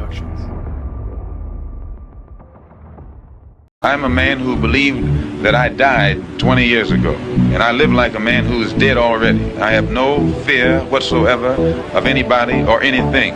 Productions. I'm a man who believed that I died 20 years ago, and I live like a man who is dead already. I have no fear whatsoever of anybody or anything.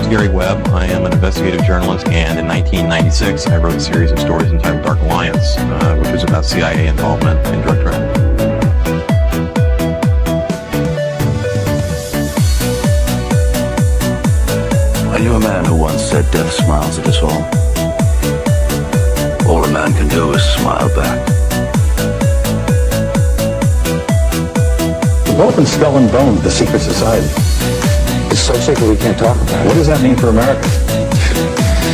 Gary Webb. I am an investigative journalist, and in 1996 I wrote a series of stories entitled Dark Alliance, which was about CIA involvement in drug trafficking. I knew a man who once said death smiles at us all. All a man can do is smile back. We've both been skull and bone, the secret society. It's so secret we can't talk about it. What does that mean for America?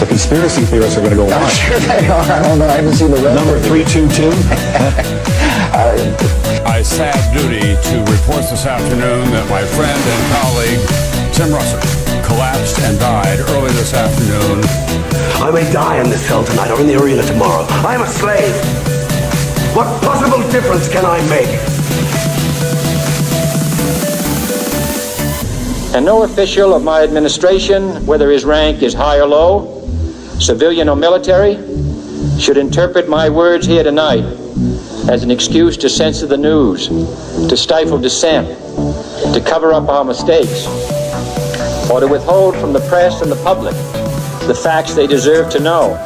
The conspiracy theorists are going to go on. I'm sure they are. I don't know. I haven't seen the rest. Number 322. I have duty to report this afternoon that my friend and colleague, Tim Russert, collapsed and died early this afternoon. I may die in this cell tonight or in the arena tomorrow. I am a slave. What possible difference can I make? And no official of my administration, whether his rank is high or low, civilian or military, should interpret my words here tonight as an excuse to censor the news, to stifle dissent, to cover up our mistakes, or to withhold from the press and the public the facts they deserve to know.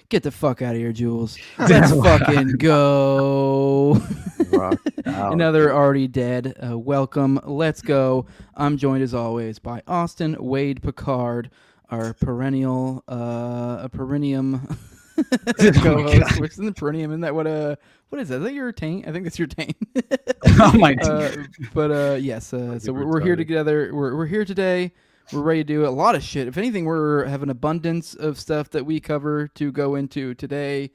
Get the fuck out of here, Jules. Let's fucking go. Another already dead. Welcome. Let's go. I'm joined as always by Austin Wade Picard, our perennium co-host. Which isn't perennium? Isn't that what is that? Is that your taint? I think that's your taint. Oh my god. Yes. So we're here together. We're here today. We're ready to do a lot of shit. If anything, we're have an abundance of stuff that we cover to go into today.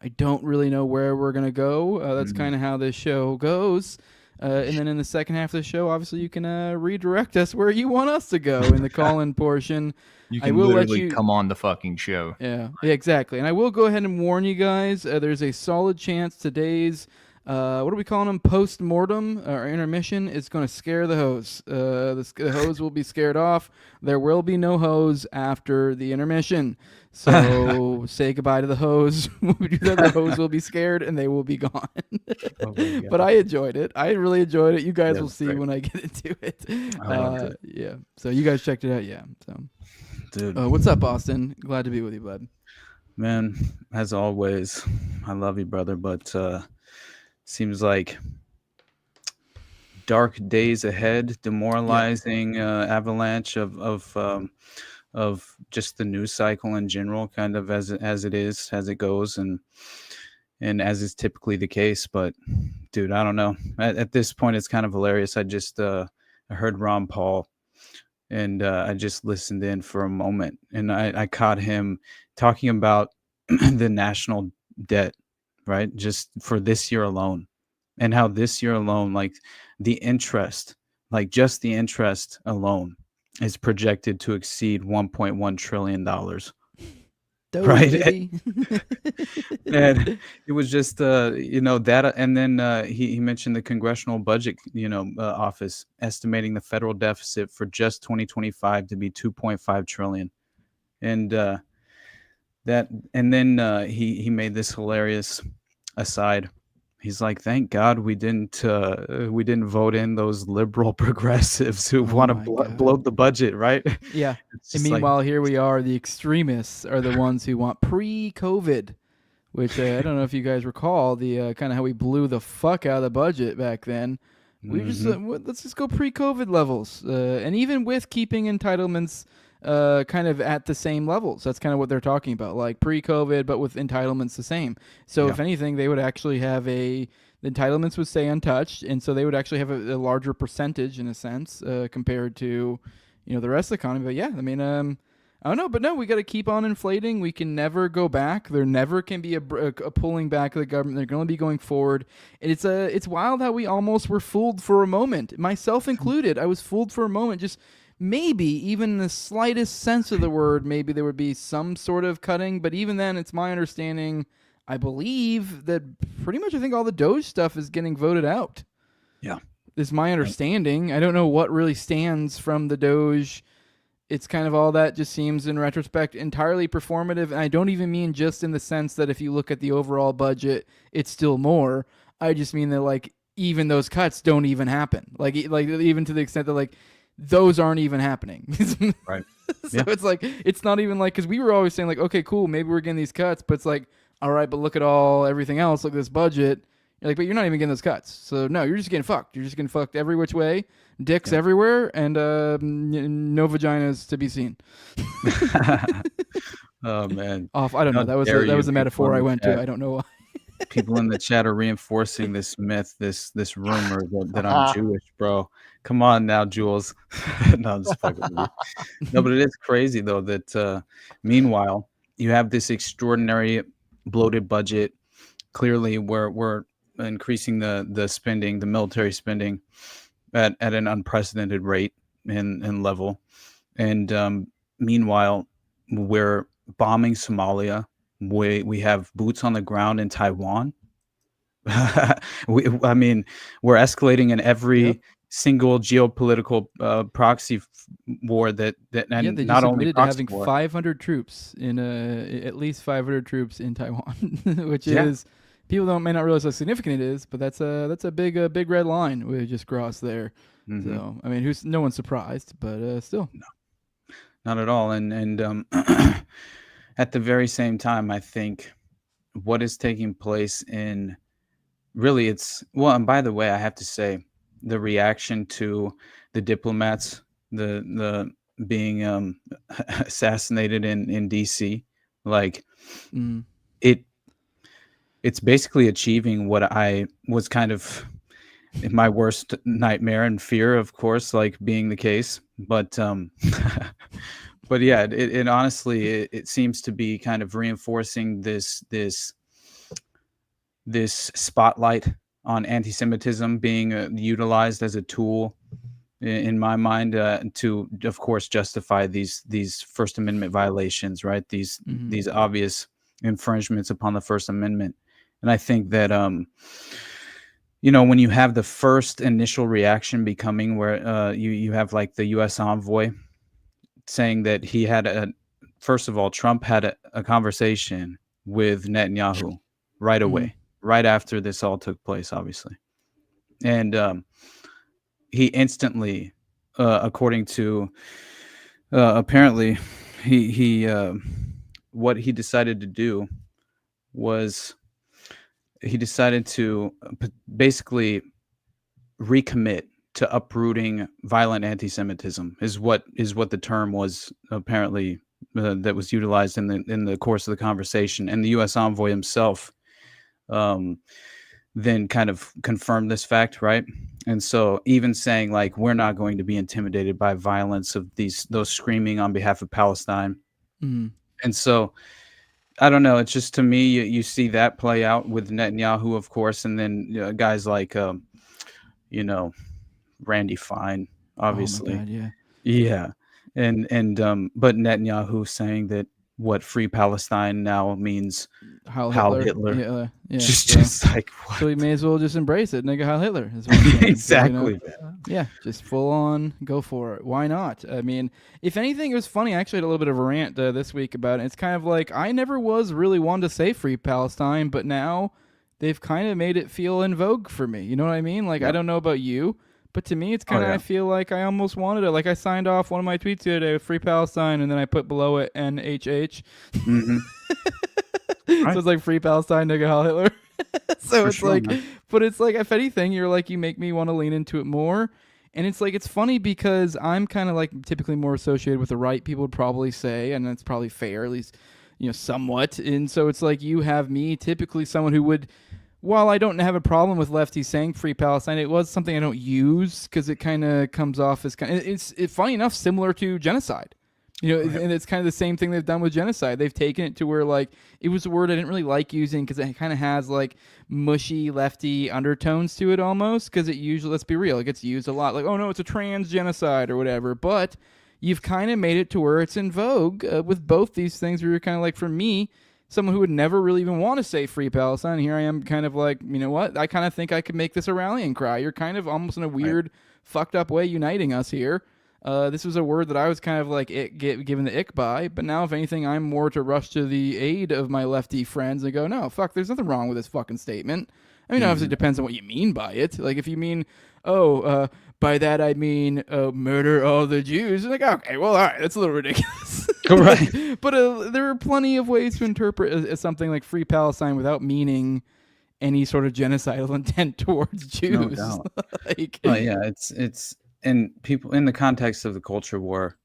I don't really know where we're going to go. That's kind of how this show goes. And then in the second half of the show, obviously, you can redirect us where you want us to go in the call-in portion. You can literally come on the fucking show. Yeah, exactly. And I will go ahead and warn you guys, there's a solid chance today's what are we calling them? Postmortem or intermission is going to scare the hose. The hose will be scared off. There will be no hose after the intermission. So say goodbye to the hose. When we do that, the hose will be scared and they will be gone. But I enjoyed it. I really enjoyed it. You guys will see when I get into it. Yeah. So you guys checked it out. Yeah. So, dude, what's up, Austin? Glad to be with you, bud. Man, as always, I love you, brother. But seems like dark days ahead, demoralizing avalanche of just the news cycle in general, kind of as it goes, and as is typically the case. But dude, I don't know. At this point, it's kind of hilarious. I just I heard Ron Paul, and I just listened in for a moment, and I caught him talking about the national debt. Right, just for this year alone, and how this year alone, like the interest, like just the interest alone, is projected to exceed $1.1 trillion. Right, and it was just that, and then he mentioned the Congressional Budget Office estimating the federal deficit for just 2025 to be 2.5 trillion, and then he made this hilarious aside. He's like, thank God we didn't vote in those liberal progressives who want to bloat the budget, right? Yeah. And meanwhile, here we are, the extremists are the ones who want pre-COVID, which I don't know if you guys recall the kind of how we blew the fuck out of the budget back then. We just let's just go pre-COVID levels, and even with keeping entitlements kind of at the same levels. That's kind of what they're talking about, like pre-COVID, but with entitlements the same. So if anything, they would actually have the entitlements would stay untouched, and so they would actually have a larger percentage in a sense compared to the rest of the economy. But yeah, I mean, Oh no, but no, we got to keep on inflating. We can never go back. There never can be a pulling back of the government. They're going to be going forward. And it's wild how we almost were fooled for a moment, myself included. I was fooled for a moment. Just maybe, even in the slightest sense of the word, maybe there would be some sort of cutting. But even then, it's my understanding, I believe, that pretty much I think all the Doge stuff is getting voted out. Yeah. Is my understanding. I don't know what really stands from the Doge. It's kind of all that just seems in retrospect entirely performative. And I don't even mean just in the sense that if you look at the overall budget, it's still more. I just mean that like even those cuts don't even happen. Like even to the extent that like those aren't even happening. Right. So it's like, it's not even like, because we were always saying like, okay, cool, maybe we're getting these cuts, but it's like, all right, but look at everything else, look at this budget. You're like, but you're not even getting those cuts. So no, you're just getting fucked. You're just getting fucked every which way. Dicks everywhere, and no vaginas to be seen. Oh man. I don't know. That was a metaphor I went to. I don't know why. People in the chat are reinforcing this myth, this rumor that I'm Jewish, bro. Come on now, Jules. No, I'm just fucking with you. No, but it is crazy though that meanwhile you have this extraordinary bloated budget. Clearly, we're increasing the spending, the military spending, at an unprecedented rate and level, and meanwhile we're bombing Somalia. We have boots on the ground in Taiwan. I mean, we're escalating in every single geopolitical proxy war that and they not just only admitted to proxy having war. 500 troops in at least 500 troops in Taiwan, which is people may not realize how significant it is, but that's a big red line we just crossed there. Mm-hmm. So I mean, no one's surprised, but still, no, not at all. And at the very same time, I think what is taking place in really and by the way, I have to say the reaction to the diplomats, the being assassinated in DC, like it's basically achieving what I was kind of in my worst nightmare and fear, of course, like being the case. But but yeah, it honestly it seems to be kind of reinforcing this spotlight on anti-Semitism being utilized as a tool in my mind to, of course, justify these First Amendment violations, right? These obvious infringements upon the First Amendment. And I think that when you have the first initial reaction becoming where you have like the U.S. envoy saying that he had first of all, Trump had a conversation with Netanyahu right away, right after this all took place, obviously. And he instantly, according to apparently, he what he decided to do was he decided to basically recommit to uprooting violent anti-Semitism is what the term was apparently that was utilized in the course of the conversation. And the U.S. envoy himself then kind of confirmed this fact, right? And so even saying like we're not going to be intimidated by violence of those screaming on behalf of Palestine. And so I don't know. It's just, to me, you see that play out with Netanyahu, of course, and then guys like, Randy Fine, obviously. Oh my God, yeah. And but Netanyahu saying that what Free Palestine now means Heil Hitler. Yeah. Just like what? So we may as well just embrace it, nigga. Heil Hitler. Exactly. Yeah, just full on go for it. Why not? I mean, if anything, it was funny. I actually had a little bit of a rant this week about it. It's kind of like I never was really one to say Free Palestine, but now they've kind of made it feel in vogue for me. You know what I mean? Like, I don't know about you, but to me, it's kind of, I feel like I almost wanted it. Like, I signed off one of my tweets the other day with Free Palestine, and then I put below it NHH. So it's like Free Palestine, nigga, Heil Hitler. So it's like, man. But it's like, if anything, you're like, you make me want to lean into it more. And it's like, it's funny because I'm kind of like typically more associated with the right, people would probably say, and that's probably fair, at least, somewhat. And so it's like, you have me, typically someone who would, while I don't have a problem with lefties saying Free Palestine, it was something I don't use because it kind of comes off as it's funny enough, similar to genocide. And it's kind of the same thing they've done with genocide. They've taken it to where, like, it was a word I didn't really like using because it kind of has, like, mushy, lefty undertones to it almost, because it usually, let's be real, it gets used a lot. Like, oh, no, it's a trans genocide or whatever. But you've kind of made it to where it's in vogue with both these things where you're kind of like, for me, someone who would never really even want to say Free Palestine, here I am kind of like, you know what? I kind of think I could make this a rallying cry. You're kind of almost in a weird, fucked up way uniting us here. This was a word that I was kind of like given the ick by, but now if anything, I'm more to rush to the aid of my lefty friends and go, no, fuck, there's nothing wrong with this fucking statement. I mean, obviously it depends on what you mean by it. Like if you mean, by that I mean murder all the Jews, like, okay, well, all right, that's a little ridiculous. Right. But there are plenty of ways to interpret as something like Free Palestine without meaning any sort of genocidal intent towards Jews. No doubt. It's and people in the context of the culture war,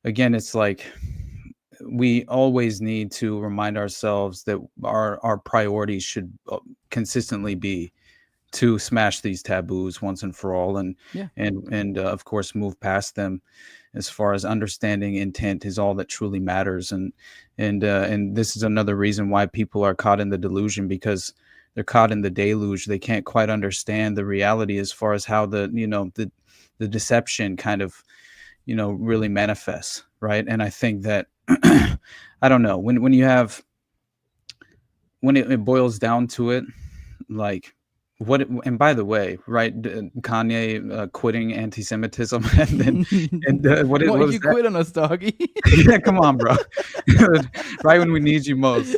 again, it's like we always need to remind ourselves that our priorities should consistently be to smash these taboos once and for all, and of course move past them. As far as understanding intent is all that truly matters, and this is another reason why people are caught in the delusion, because they're caught in the deluge. They can't quite understand the reality as far as how the deception kind of, really manifests, right? And I think that I don't know, when it boils down to it, like and by the way, right, Kanye quitting anti-Semitism, and then what was you that? quit on us, doggy? Yeah, come on, bro. Right when we need you most.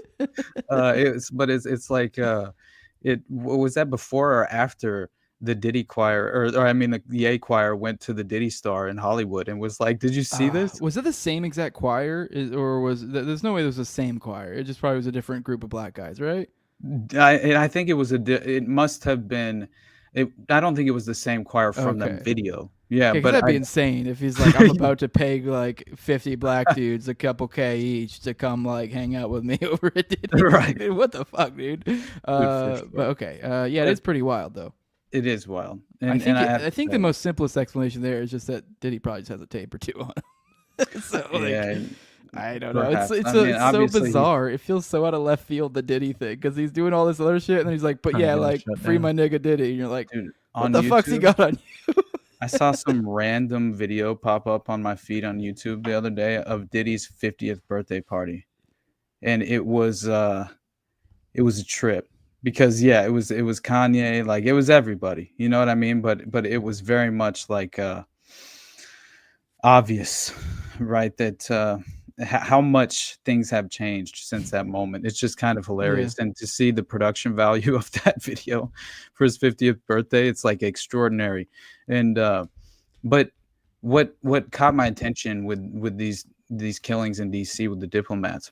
It's like was that before or after the Diddy choir, or I mean the Ye choir went to the Diddy star in Hollywood and was like, did you see this? Was it the same exact choir, or there's no way it was the same choir? It just probably was a different group of black guys, right? I think it was it must have been. I don't think it was the same choir from the video. Yeah, but that'd be insane if he's like, I'm about to pay like 50 black dudes a couple K each to come like hang out with me over at Diddy. Right. What the fuck, dude? But okay. It is pretty wild though. It is wild. And I think the most simplest explanation there is just that Diddy probably just has a tape or two on him. So I don't know. It's so bizarre. It feels so out of left field, the Diddy thing, because he's doing all this other shit, and then he's like, but yeah, like, free my nigga Diddy. And you're like, dude, what the fuck's he got on you? I saw some random video pop up on my feed on YouTube the other day of Diddy's 50th birthday party. And it was a trip, because it was Kanye, like it was everybody, you know what I mean? But it was very much like obvious, right, that how much things have changed since that moment. It's just kind of hilarious. And to see the production value of that video for his 50th birthday, it's like extraordinary. And but what caught my attention with these killings in DC with the diplomats,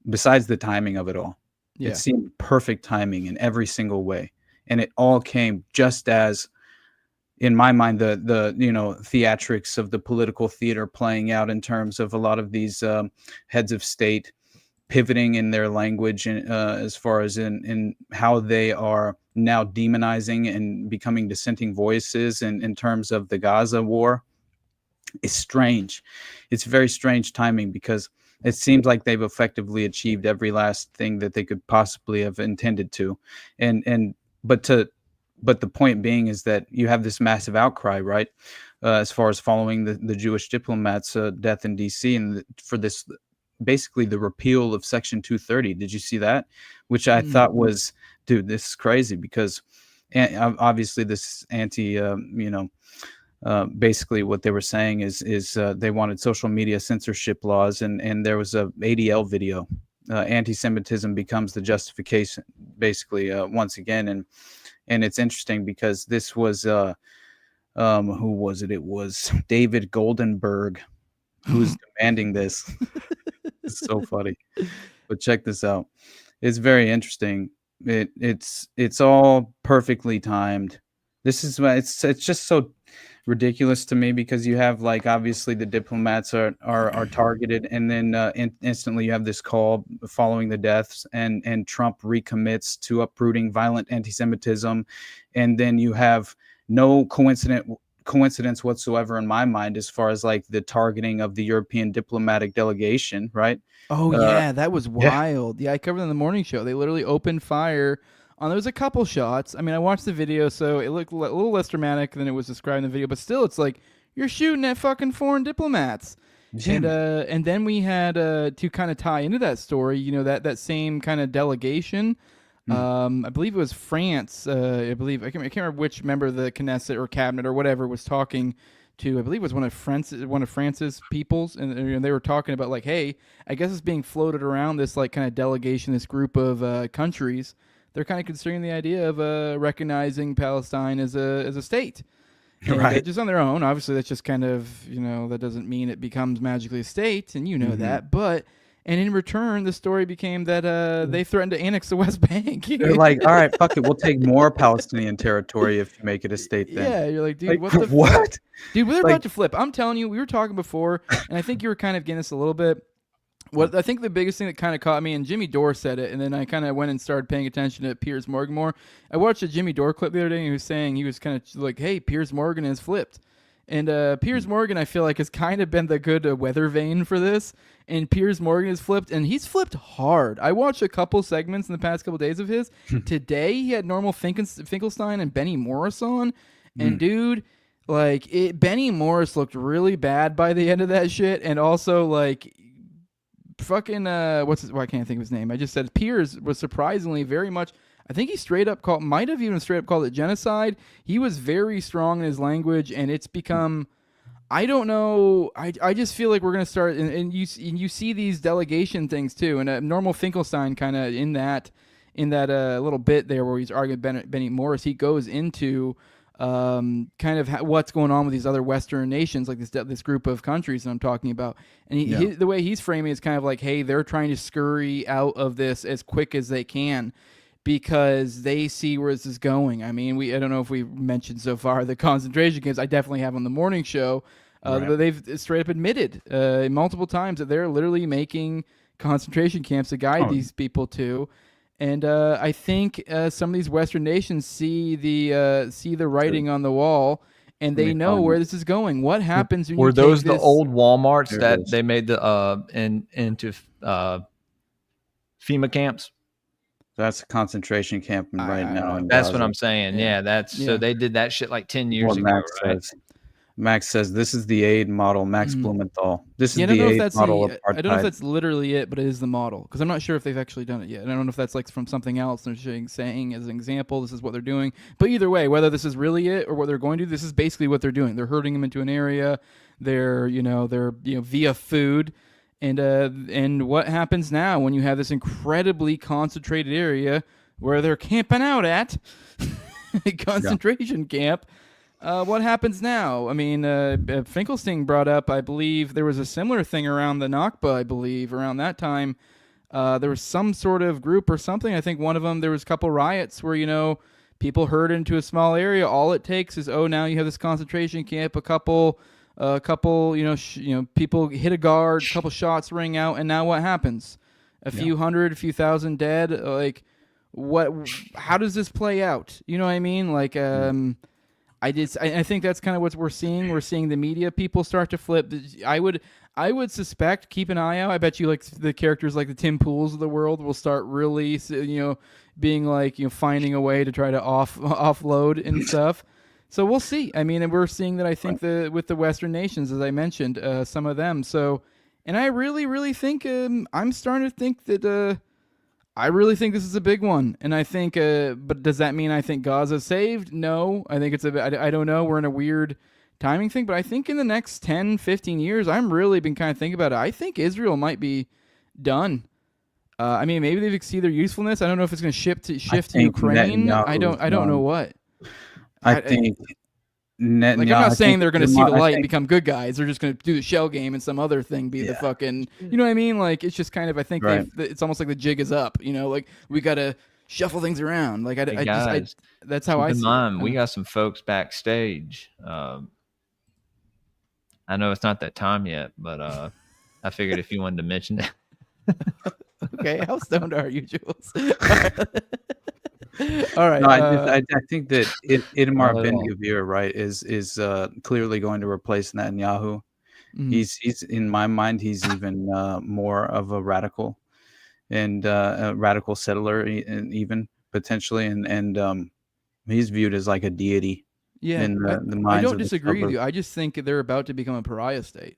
besides the timing of it all, it seemed perfect timing in every single way. And it all came just as, in my mind, the theatrics of the political theater playing out in terms of a lot of these heads of state pivoting in their language, and as far as in how they are now demonizing and becoming dissenting voices in terms of the Gaza war. It's strange. It's very strange timing, because it seems like they've effectively achieved every last thing that they could possibly have intended to. But the point being is that you have this massive outcry, right, as far as following the Jewish diplomat's death in D.C. and for this, basically the repeal of Section 230. Did you see that? Which I thought was, dude, this is crazy, because obviously this basically what they were saying is they wanted social media censorship laws, and there was a ADL video. Anti-Semitism becomes the justification, basically, once again. And it's interesting because this was, who was it? It was David Goldenberg who's demanding this. It's so funny. But check this out. It's very interesting. It's all perfectly timed. This is why it's just so ridiculous to me, because you have, like, obviously the diplomats are targeted, and then instantly you have this call following the deaths, and Trump recommits to uprooting violent anti-Semitism, and then you have no coincident coincidence whatsoever in my mind, as far as like the targeting of the European diplomatic delegation, right? Oh yeah, that was yeah. wild. Yeah, I covered it in the morning show. They literally opened fire on. There was a couple shots. I mean, I watched the video, so it looked a little less dramatic than it was described in the video, but still, it's like you're shooting at fucking foreign diplomats. Yeah. And then we had to kind of tie into that story, you know, that same kind of delegation. I believe it was France. I can't remember which member of the Knesset or cabinet or whatever was talking to. I believe it was one of France's peoples, and they were talking about like, hey, I guess it's being floated around this like kind of delegation, this group of countries. They're kind of considering the idea of recognizing Palestine as a state. And, right. just on their own. Obviously, that's just kind of, you know, that doesn't mean it becomes magically a state, and you know that. But, and in return, the story became that they threatened to annex the West Bank. They're like, all right, fuck it, we'll take more Palestinian territory if you make it a state then. Yeah, you're like, dude, like, what the what? fuck? Dude, we're Like- about to flip. I'm telling you, we were talking before, and I think you were kind of getting this a little bit. What I think the biggest thing that kind of caught me, and Jimmy Dore said it, and then I kind of went and started paying attention to Piers Morgan more. I watched a Jimmy Dore clip the other day, and he was saying, he was kind of like, hey, Piers Morgan has flipped. And Piers Morgan, I feel like, has kind of been the good weather vane for this. And Piers Morgan has flipped, and he's flipped hard. I watched a couple segments in the past couple days of his. Today, he had Normal Finkelstein and Benny Morris on. And dude, like, Benny Morris looked really bad by the end of that shit. And also, like, fucking, I can't think of his name. I just said Piers was surprisingly very much... I think he might have even straight up called it genocide. He was very strong in his language, and it's become, I don't know, I just feel like we're going to start, and you see these delegation things too, and Normal Finkelstein kind of in that little bit there where he's arguing Benny Morris, he goes into kind of what's going on with these other Western nations, like this group of countries that I'm talking about. And the way he's framing it is kind of like, hey, they're trying to scurry out of this as quick as they can, because they see where this is going. I mean, I don't know if we mentioned so far the concentration camps. I definitely have on the morning show. But they've straight up admitted multiple times that they're literally making concentration camps to guide these people to. And I think some of these Western nations see the writing on the wall, and they know where this is going. What happens when were those the old Walmarts that they made into FEMA camps? That's a concentration camp right now. That's what I'm saying. Yeah, so they did that shit like 10 years ago, right? Max says this is the aid model. Max Blumenthal. This is the aid I model. don't know if that's literally it, but it is the model, because I'm not sure if they've actually done it yet. And I don't know if that's like from something else they're saying as an example, this is what they're doing. But either way, whether this is really it or what they're going to do, this is basically what they're doing. They're herding them into an area. They're via food. And what happens now when you have this incredibly concentrated area where they're camping out at a concentration camp? What happens now? I mean, Finkelstein brought up, I believe, there was a similar thing around the Nakba, I believe, around that time. There was some sort of group or something. I think one of them, there was a couple riots where, people herd into a small area. All it takes is, now you have this concentration camp, a couple, people hit a guard, a couple shots ring out, and now what happens? A few thousand dead. Like, how does this play out? You know what I mean? Like, I think that's kind of what we're seeing. We're seeing the media people start to flip. I would suspect, keep an eye out. I bet you like the characters like the Tim Pools of the world will start really, being like, finding a way to try to offload and stuff. So we'll see. I mean, and we're seeing that, I think, with the Western nations, as I mentioned, some of them. So, and I really, really think, I'm starting to think that I really think this is a big one. And I think, but does that mean I think Gaza's saved? No. I think I don't know. We're in a weird timing thing. But I think in the next 10, 15 years, I'm really been kind of thinking about it. I think Israel might be done. I mean, maybe they've exceeded their usefulness. I don't know if it's going to shift to Ukraine. I don't know what. I think I'm not saying they're going to see the light and become good guys. They're just going to do the shell game and some other thing be the fucking, you know what I mean? Like, it's just kind of, I think it's almost like the jig is up, like we got to shuffle things around. Like, that's how I see it. We got some folks backstage. I know it's not that time yet, but I figured if you wanted to mention it. Okay, how stoned are you, Jules? All right. No, I think that Itamar Not at all. Ben-Gvir, right, is clearly going to replace Netanyahu. Mhm. He's in my mind, he's even more of a radical and a radical settler, and even potentially, and he's viewed as like a deity Yeah, in the I minds don't of the disagree with suburbs. you. I just think they're about to become a pariah state.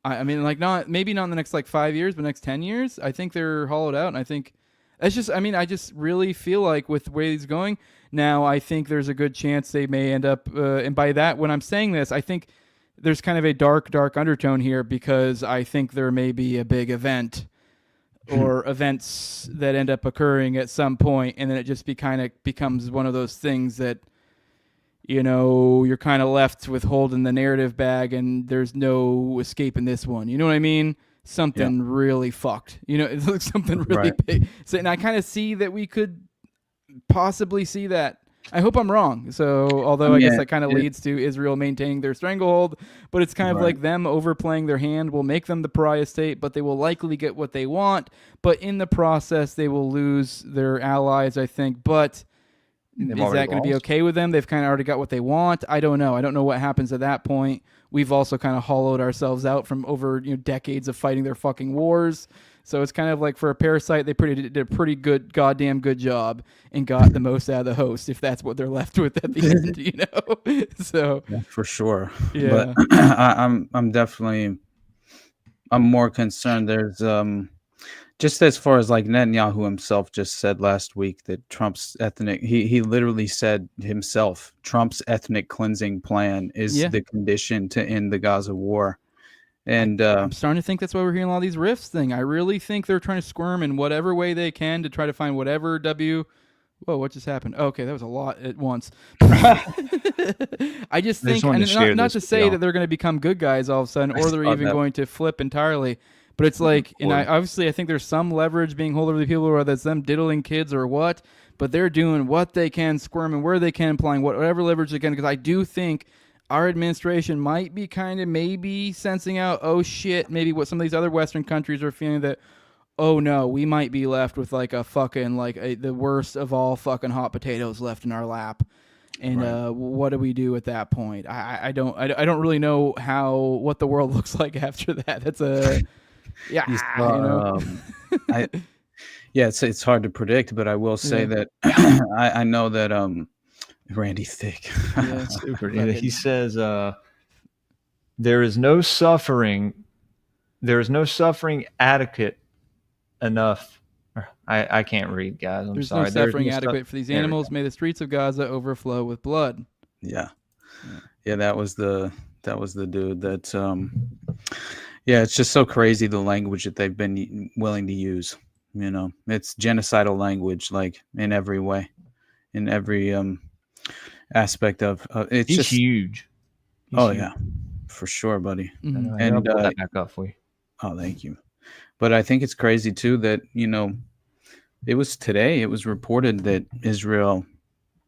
I mean, like maybe not in the next like 5 years, but next 10 years. I think they're hollowed out, and I think that's just. I mean, I just really feel like with the way he's going now, I think there's a good chance they may end up. And by that, when I'm saying this, I think there's kind of a dark undertone here because I think there may be a big event or events that end up occurring at some point, and then it just becomes one of those things that you're kind of left with holding the narrative bag, and there's no escaping this one. You know what I mean? Something really fucked. It looks something really Right. big. So, and I kind of see that we could possibly see that. I hope I'm wrong. So, although I guess Yeah, that kind of leads to Israel maintaining their stranglehold, but it's kind of Right. like them overplaying their hand will make them the pariah state, but they will likely get what they want. But in the process, they will lose their allies, I think. But They've is already that going to be lost. okay with them? They've kind of already got what they want. I don't know. I don't know what happens at that point. We've also kind of hollowed ourselves out from over decades of fighting their fucking wars. So it's kind of like for a parasite, they did a pretty goddamn good job and got the most out of the host, if that's what they're left with at the end, So Yeah, for sure. Yeah. But I'm definitely more concerned. There's just as far as like Netanyahu himself just said last week that Trump's he literally said himself, Trump's ethnic cleansing plan is Yeah. the condition to end the Gaza war. And I'm starting to think that's why we're hearing all these rifts thing. I really think they're trying to squirm in whatever way they can to try to find whatever Whoa, what just happened? Okay, that was a lot at once. I just think, wanted and to share not to this with say y'all. that they're going to become good guys all of a sudden, or they're saw even that. going to flip entirely. But it's like, and obviously I think there's some leverage being held over the people, whether it's them diddling kids or what, but they're doing what they can, squirming where they can, applying whatever leverage they can, because I do think our administration might be kind of maybe sensing out, oh shit, maybe what some of these other Western countries are feeling that, oh no, we might be left with like a fucking the worst of all fucking hot potatoes left in our lap. And what do we do at that point? I don't really know what the world looks like after that. That's a it's hard to predict, but I will say that I know that Randy Thick. Yeah. Super. He says, there is no suffering adequate enough. I can't read, guys. I'm There's sorry. no suffering adequate for these there we animals. May the streets of Gaza overflow with blood. Yeah, that was the dude that it's just so crazy the language that they've been willing to use. It's genocidal language, like in every way, in every aspect of it's He's just huge. Yeah, for sure, buddy. Mhm. And I'll pull that back up for you. Oh, thank you. But I think it's crazy too that it was reported that Israel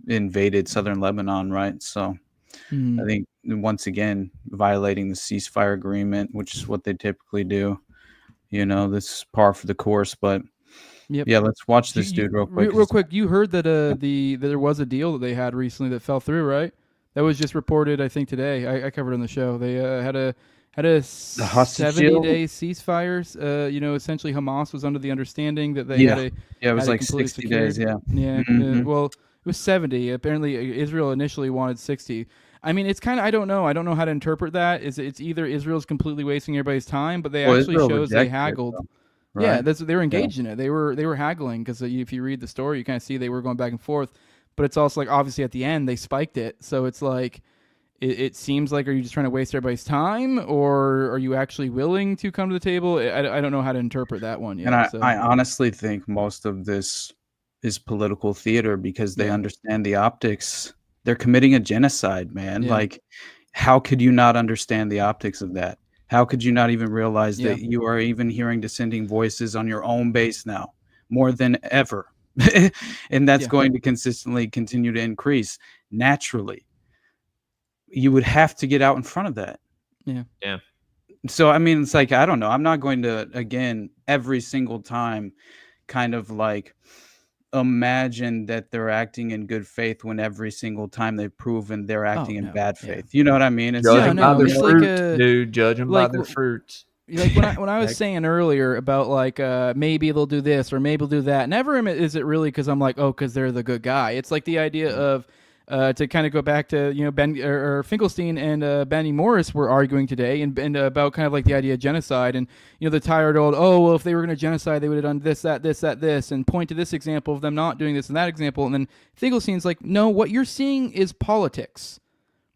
invaded southern Lebanon, right? So I think once again violating the ceasefire agreement, which is what they typically do. This is par for the course. But yeah, let's watch this dude real quick. Real quick, you heard that that there was a deal that they had recently that fell through, right? That was just reported, I think, today. I covered on the show. They had a 70-day ceasefire. Essentially Hamas was under the understanding that they had it was had like 60 days. Yeah. Well, it was 70. Apparently, Israel initially wanted 60. I mean, it's kind of, I don't know how to interpret that. It's either Israel's completely wasting everybody's time, but they actually Israel shows they rejected it, haggled. though, Yeah, right? they were engaged in it. They were haggling because if you read the story, you kind of see they were going back and forth. But it's also like obviously at the end they spiked it, so it's like it seems like, are you just trying to waste everybody's time, or are you actually willing to come to the table? I don't know how to interpret that one yet. And I honestly think most of this is political theater because they understand the optics. They're committing a genocide, man. Yeah. Like, how could you not understand the optics of that? How could you not even realize that you are even hearing dissenting voices on your own base now more than ever? And that's going to consistently continue to increase. Naturally, you would have to get out in front of that. Yeah. So, I mean, it's like, I don't know. I'm not going to, again, every single time kind of like imagine that they're acting in good faith when every single time they've proven they're acting in no, bad yeah. faith. You know what I mean? It's Judge Yeah, them by no, their it's like fruits, dude. Judge them by like their fruits. like when I was saying earlier about like maybe they'll do this or maybe they'll do that. Never is it really because I'm like, oh, because they're the good guy. It's like the idea of to kind of go back to Ben or Finkelstein and Benny Morris were arguing today and about kind of like the idea of genocide and the tired old, oh well, if they were going to genocide they would have done this, that, this, that, this, and point to this example of them not doing this and that example, and then Finkelstein's like, no, what you're seeing is politics.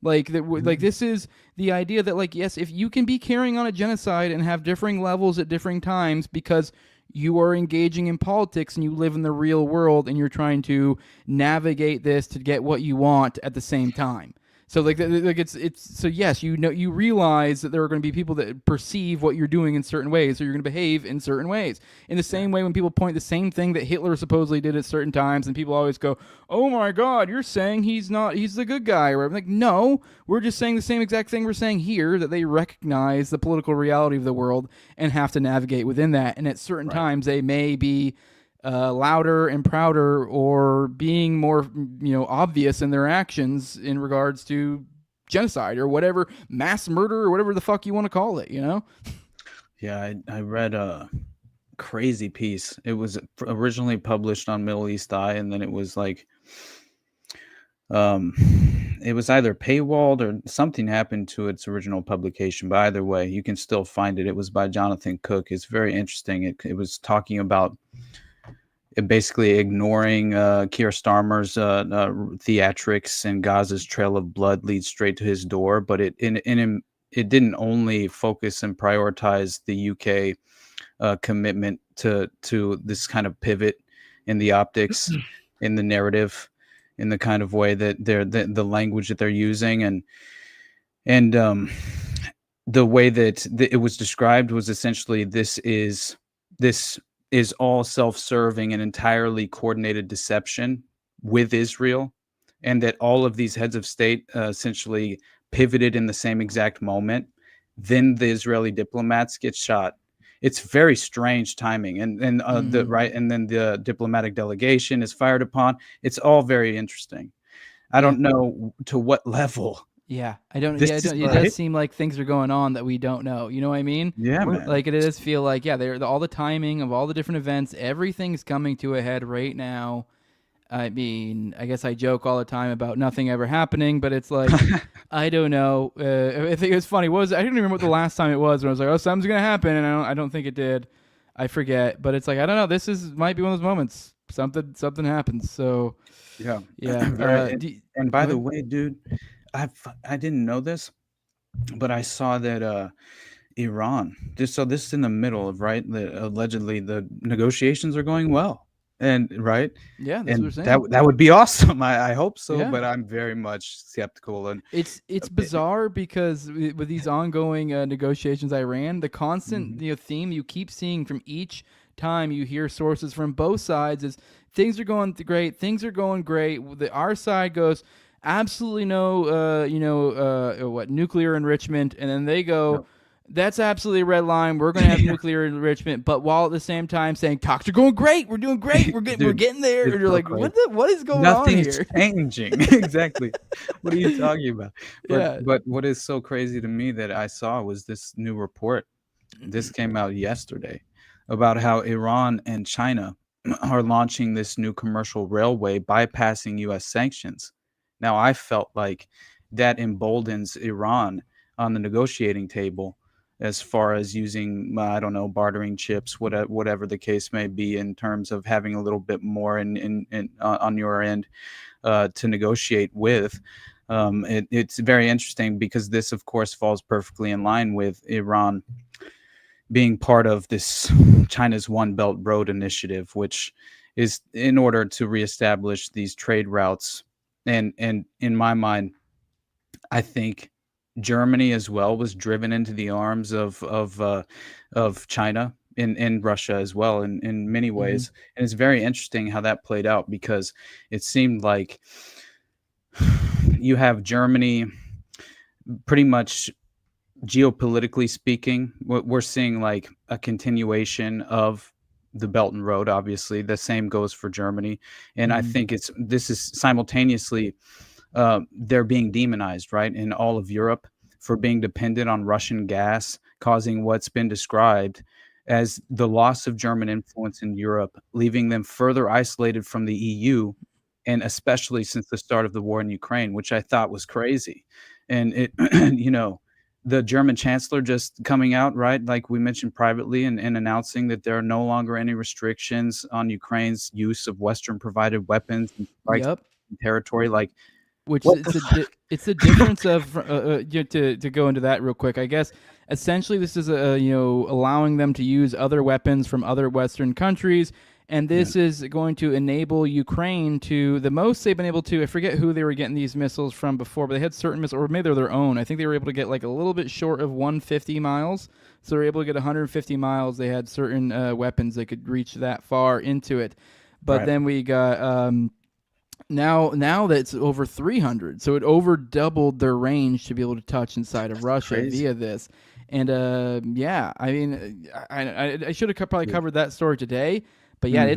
Like this is the idea that like, yes, if you can be carrying on a genocide and have differing levels at differing times because you are engaging in politics and you live in the real world and you're trying to navigate this to get what you want at the same time. So like it's so yes, you realize that there are going to be people that perceive what you're doing in certain ways, so you're going to behave in certain ways. In the same way, when people point the same thing that Hitler supposedly did at certain times, and people always go, "Oh my God, you're saying he's the good guy," or I'm like, no, we're just saying the same exact thing we're saying here, that they recognize the political reality of the world and have to navigate within that, and at certain times they may be louder and prouder or being more obvious in their actions in regards to genocide or whatever, mass murder or whatever the fuck you want to call it, Yeah, I read a crazy piece. It was originally published on Middle East Eye, and then it was like it was either paywalled or something happened to its original publication, but either way you can still find it. It was by Jonathan Cook. It's very interesting. It was talking about basically ignoring Keir Starmer's theatrics and Gaza's trail of blood leads straight to his door. But it didn't only focus and prioritize the UK commitment to this kind of pivot in the optics, in the narrative, in the kind of way that the language that they're using, and the way that it was described was essentially this is all self-serving and entirely coordinated deception with Israel, and that all of these heads of state essentially pivoted in the same exact moment. Then the Israeli diplomats get shot. It's very strange timing, and then the diplomatic delegation is fired upon. It's all very interesting. I don't know to what level. Yeah, I don't. It does seem like things are going on that we don't know. You know what I mean? Yeah, man. Like it does feel like all the timing of all the different events, everything's coming to a head right now. I mean, I guess I joke all the time about nothing ever happening, but it's like I don't know. I think it was funny. I don't even remember what the last time it was when I was like, "Oh, something's gonna happen," and I don't think it did. I forget, but it's like I don't know. This might be one of those moments. Something happens. So yeah. And by the way, dude, I didn't know this, but I saw that Iran. This is in the middle of allegedly the negotiations are going well, and yeah, that's what we're saying. That would be awesome. I hope so, Yeah. but I'm very much skeptical. And it's bizarre because with these ongoing negotiations, Iran, the constant theme you keep seeing from each time you hear sources from both sides is things are going great, things are going great. Our side goes, absolutely no, nuclear enrichment, and then they go, no. That's absolutely a red line. We're going to have nuclear enrichment, but while at the same time saying talks are going great, we're doing great, we're getting there. And you're like, what is going on here? Nothing's changing. Exactly. What are you talking about? But what is so crazy to me that I saw was this new report. This came out yesterday about how Iran and China are launching this new commercial railway bypassing U.S. sanctions. Now, I felt like that emboldens Iran on the negotiating table as far as using, I don't know, bartering chips, whatever the case may be, in terms of having a little bit more on your end to negotiate with. It's very interesting because this, of course, falls perfectly in line with Iran being part of this China's One Belt Road Initiative, which is in order to reestablish these trade routes. And in my mind, I think Germany as well was driven into the arms of China and Russia as well in many ways. Mm-hmm. And it's very interesting how that played out, because it seemed like you have Germany pretty much geopolitically speaking, we're seeing like a continuation of the Belt and Road. Obviously, the same goes for Germany, and I think this is simultaneously they're being demonized, right, in all of Europe for being dependent on Russian gas, causing what's been described as the loss of German influence in Europe, leaving them further isolated from the EU, and especially since the start of the war in Ukraine, which I thought was crazy. And it, the German chancellor just coming out, right, like we mentioned privately, and announcing that there are no longer any restrictions on Ukraine's use of Western provided weapons and strikes in territory. Like, which what it's the difference of to go into that real quick. I guess essentially this is allowing them to use other weapons from other Western countries, and this is going to enable Ukraine to the most they've been able to. I forget who they were getting these missiles from before, but they had certain missiles, or maybe they're their own. I think they were able to get like a little bit short of 150 miles, so they're able to get 150 miles. They had certain weapons that could reach that far into it, but then we got. Now that's over 300, so it over doubled their range to be able to touch inside of Russia via this. And I mean, I should have probably covered that story today, but yeah, I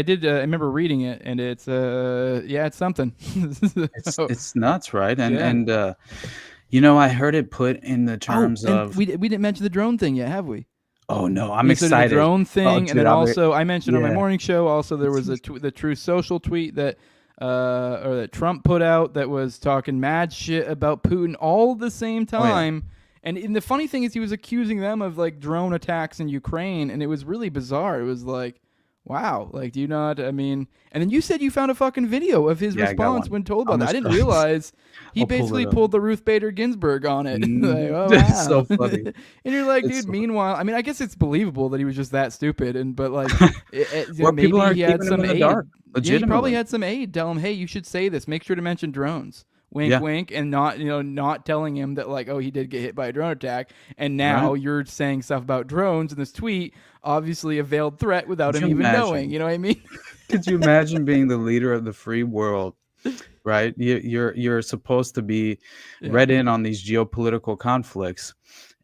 did. I remember reading it, and it's it's something. It's nuts, right? And I heard it put in the terms of we didn't mention the drone thing yet, have we? Oh no, I'm excited. The drone thing, dude, and then also I mentioned on my yeah. morning show. Also, there was the True Social tweet that. Or that Trump put out that was talking mad shit about Putin all at the same time. And the funny thing is he was accusing them of like drone attacks in Ukraine, and it was really bizarre. It was like, wow, like, do you not, I mean, and then you said you found a fucking video of his response when told about that. I didn't realize he basically pulled the Ruth Bader Ginsburg on it. Like, oh, wow. So funny. And you're like, dude, meanwhile, I mean, I guess it's believable that he was just that stupid, but like, maybe people are he had keeping some him in aid. the dark. Yeah, he probably had some aid. Tell him, hey, you should say this. Make sure to mention drones. Wink, wink, and not telling him that like, oh, he did get hit by a drone attack, and now you're saying stuff about drones in this tweet. Obviously, a veiled threat without him even knowing. You know what I mean? Could you imagine being the leader of the free world? Right, you're supposed to be read in on these geopolitical conflicts,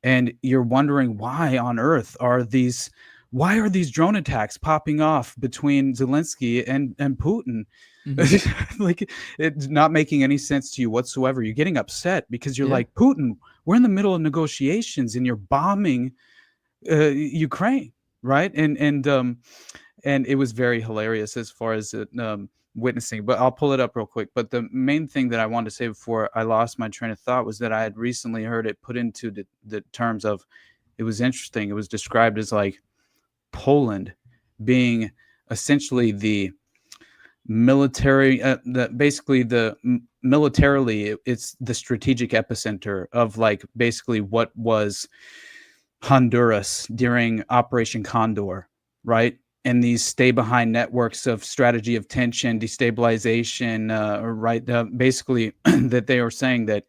and you're wondering why on earth are these drone attacks popping off between Zelensky and Putin? Like, it's not making any sense to you whatsoever. You're getting upset because you're like, Putin, we're in the middle of negotiations and you're bombing Ukraine, right? And it was very hilarious as far as witnessing, but I'll pull it up real quick. But the main thing that I wanted to say before I lost my train of thought was that I had recently heard it put into the terms of, it was interesting. It was described as like Poland being essentially the military, militarily, it's the strategic epicenter of like basically what was Honduras during Operation Condor, right? And these stay behind networks of strategy of tension, destabilization, right? Basically, that they were saying that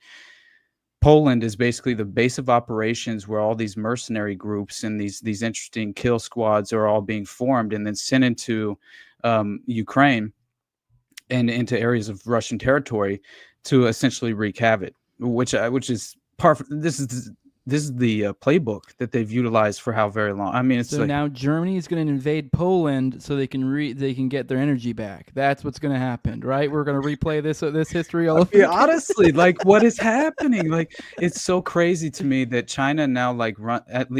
Poland is basically the base of operations where all these mercenary groups and these interesting kill squads are all being formed and then sent into Ukraine and into areas of Russian territory to essentially wreak havoc, which is this is the playbook that they've utilized for how very long. I mean, it's so now Germany is going to invade Poland so they can get their energy back. That's what's going to happen, right? We're going to replay this history all over. Yeah, honestly, like, what is happening? Like, it's so crazy to me that China now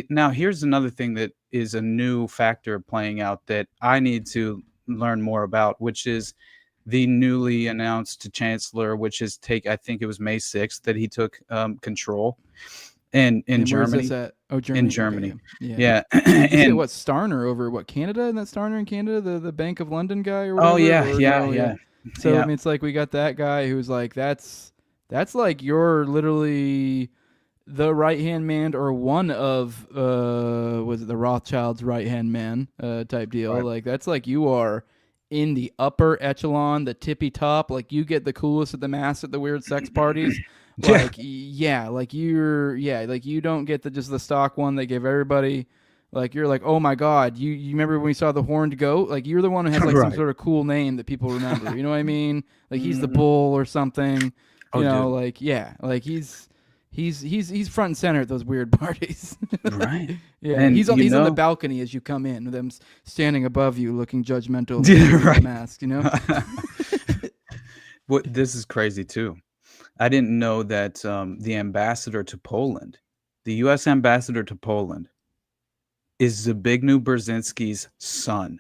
now here's another thing that is a new factor playing out that I need to learn more about, which is the newly announced chancellor, which is I think it was May 6th that he took control. In Germany. Germany. In Germany. Okay. Yeah. And what, Starner over Canada? And that Starner in Canada, the Bank of London guy or whatever? Yeah. So I mean, it's like we got that guy who's like, that's like you're literally the right hand man or one of was it the Rothschilds' right hand man type deal. Right. Like that's like you are in the upper echelon, the tippy top. Like you get the coolest of the mass at the weird sex parties. Like like you don't get just the stock one they give everybody. Like you're like, oh my god, you remember when we saw the horned goat? Like you're the one who has like some sort of cool name that people remember. You know what I mean? Like he's the bull or something. You know, dude. Like like he's he's front and center at those weird parties. Right. Yeah, And he's on you the know- balcony as you come in, with them standing above you, looking judgmental, Yeah, with a right. mask. You know. What this is crazy too. I didn't know that the ambassador to Poland, the U.S. ambassador to Poland, is Zbigniew Brzezinski's son.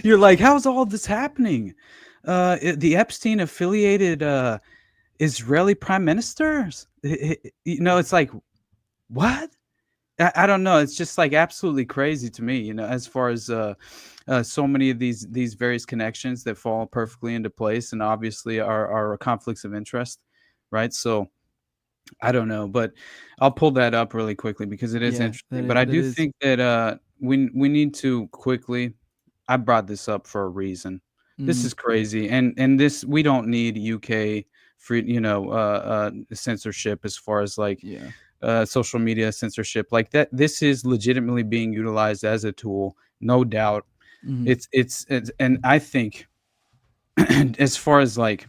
You're like, how's all this happening? The Epstein affiliated Israeli prime ministers. You know, it's like, what? I don't know. It's just like absolutely crazy to me, you know, as far as so many of these various connections that fall perfectly into place and obviously are conflicts of interest, right? So I don't know, but I'll pull that up really quickly because it is Yeah, interesting. that But is- I that do is- think that we need to quickly. I brought this up for a reason. This is crazy, and this we don't need UK free, you know, censorship as far as like Yeah. social media censorship like that. This is legitimately being utilized as a tool, no doubt. Mhm. It's and I think as far as like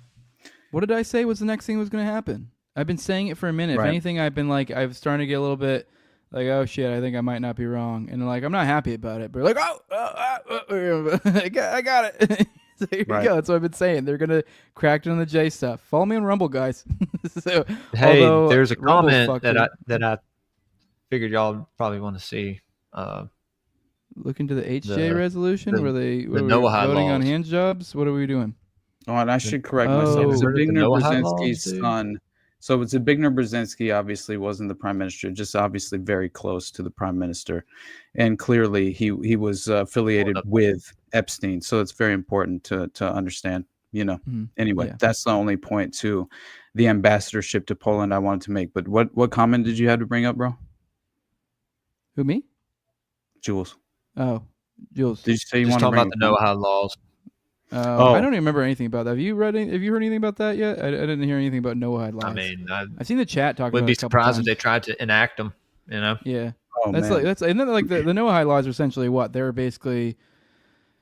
What did I say was the next thing was going to happen? I've been saying it for a minute. Right. If anything, I've been like, I've started to get a little bit like, oh shit, I think I might not be wrong, and like, I'm not happy about it, but like, I got it. So here Right. you go. That's what I've been saying. They're gonna crack it on the J stuff. Follow me on Rumble, guys. So, Hey, although there's a Rumble comment fucked that it. I figured y'all probably want to see. Look into the HJ the- resolution the- where they the where we're Noahide voting on laws. hand jobs. What are we doing? Oh, and I should correct Oh. myself. Heard of the Zbigniew Noahide laws, Brzezinski's dude? son. So it's Zbigniew Brzezinski obviously wasn't the prime minister, just obviously very close to the prime minister, and clearly he was affiliated with Epstein. So it's very important to understand. You know. Mhm. Anyway, Yeah. that's the only point to the ambassadorship to Poland I wanted to make. But what comment did you have to bring up, bro? Who, me? Jules, Oh, Jules. did you say you Just want to talking bring about the a comment? Noahide laws. I don't even remember anything about that. Have you read? Have you heard anything about that yet? I didn't hear anything about Noahide laws. I mean, I I've seen the chat talking wouldn't about be it a couple surprised times. if they tried to enact them. You know, Yeah, Oh that's man, like and then like the Noahide laws are essentially what they're basically,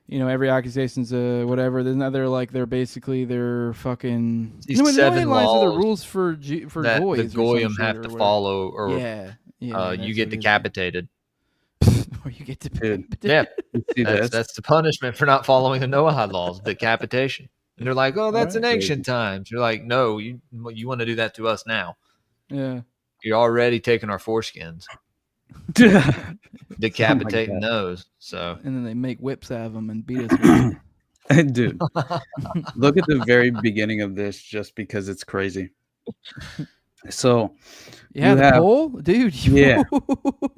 you know, every accusation's whatever. Then they're basically they're fucking. These No, the seven Noahide laws are the laws rules for that goys the or some goyim shit have or to whatever. follow, or Yeah, you that's get what it is. decapitated. Or you get to Dude. Yeah, you see this? that's the punishment for not following the Noahide laws, decapitation. And they're like, oh, that's in ancient times. You're like, no, you want to do that to us now. Yeah. You're already taking our foreskins, decapitating those. So And then they make whips out of them and beat us with it. Dude, look at the very beginning of this just because it's crazy. So, Yeah, you the have- poll, dude. Yeah,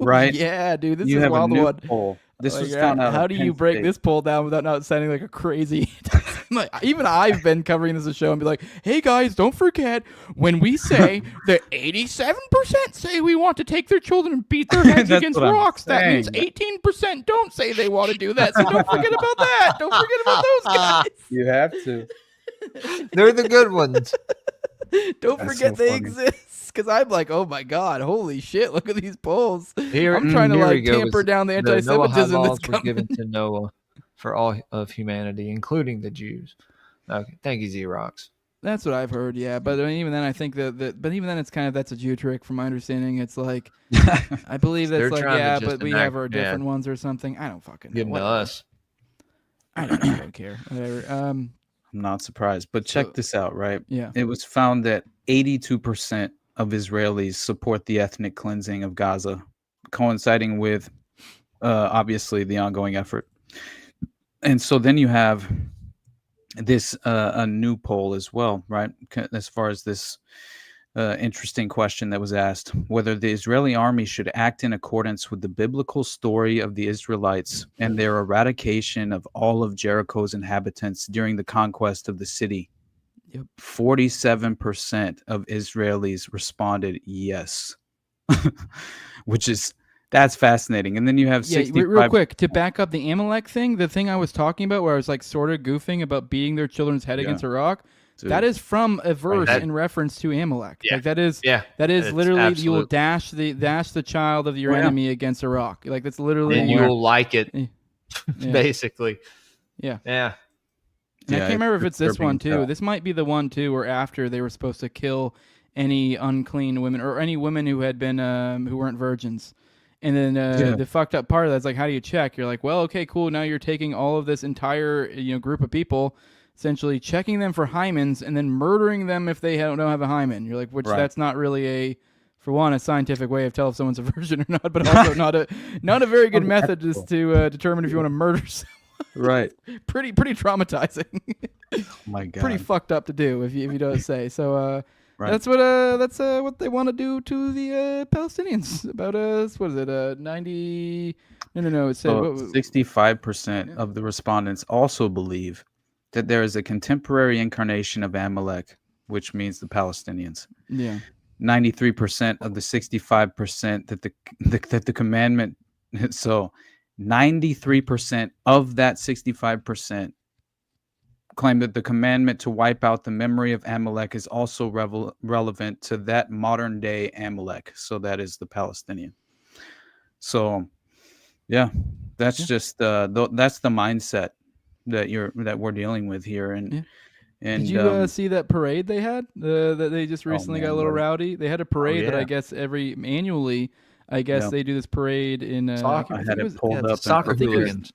right? Yeah, dude. This you is have a wild new one. poll. This Like, was found out. How at do Penn you break State. this poll down without not sounding like a crazy? Like, even I've been covering this show and be like, "Hey guys, don't forget when we say that 87% say we want to take their children and beat their heads That's against what I'm rocks. That means saying. 18% don't say they want to do that. So don't forget about that. Don't forget about those guys. You have to. they're the good ones. Don't That's forget so they funny. exist." Because I'm like, oh my god, holy shit! Look at these polls. Here, I'm trying to here we like go. tamper down the The anti-Semitism Noahide laws that's were coming. given to Noah for all of humanity, including the Jews. Okay, thank you, Xerox. That's what I've heard, yeah. But even then, I think but even then, it's kind of that's a Jew trick, from my understanding. It's like I believe that's They're like trying to yeah, just but we enact- have our yeah. different ones or something. I don't fucking know. Give them to Whatever. us. I don't care. Whatever. I'm not surprised. But check So- this out, right? Yeah. It was found that 82% of Israelis support the ethnic cleansing of Gaza, coinciding with obviously the ongoing effort. And so then you have this a new poll as well, right? As far as this interesting question that was asked, whether the Israeli army should act in accordance with the biblical story of the Israelites and their eradication of all of Jericho's inhabitants during the conquest of the city. Yep. 47% of Israelis responded yes, that's fascinating. And then you have Yeah, 65. real quick to back up the Amalek thing, the thing I was talking about, where I was like sort of goofing about beating their children's head against a rock. Dude. That is from a verse That- in reference to Amalek. Yeah. Like that is Yeah, that is it's literally you will absolute. dash the child of your Yeah. enemy against a rock. Like that's literally And you will like it, Yeah. basically. Yeah. Yeah. And I Yeah, can't remember if it's this disturbing one as too. hell. This might be the one too where after they were supposed to kill any unclean women or any women who had been who weren't virgins. And then the fucked up part of that's like, how do you check? You're like, well, okay, cool. Now you're taking all of this entire group of people, essentially checking them for hymens, and then murdering them if they don't have a hymen. You're like, which that's not really for one, a scientific way of telling if someone's a virgin or not, but also not a very good method just to determine if you want to murder someone. Right. Pretty traumatizing. Oh my God. Pretty fucked up to do if you don't say. So Right. that's what they want to do to the Palestinians. About what is it? 90? No. It said 65% of the respondents also believe that there is a contemporary incarnation of Amalek, which means the Palestinians. Yeah. 93% of the 65% that the commandment. So 93% of that 65% claim that the commandment to wipe out the memory of Amalek is also relevant to that modern day Amalek. So that is the Palestinian. So, yeah, that's just that's the mindset that we're dealing with here. And did you see that parade they had? That they just recently got a little rowdy. They had a parade that I guess annually. I guess they do this parade in. I had it pulled up. Soccer hooligans.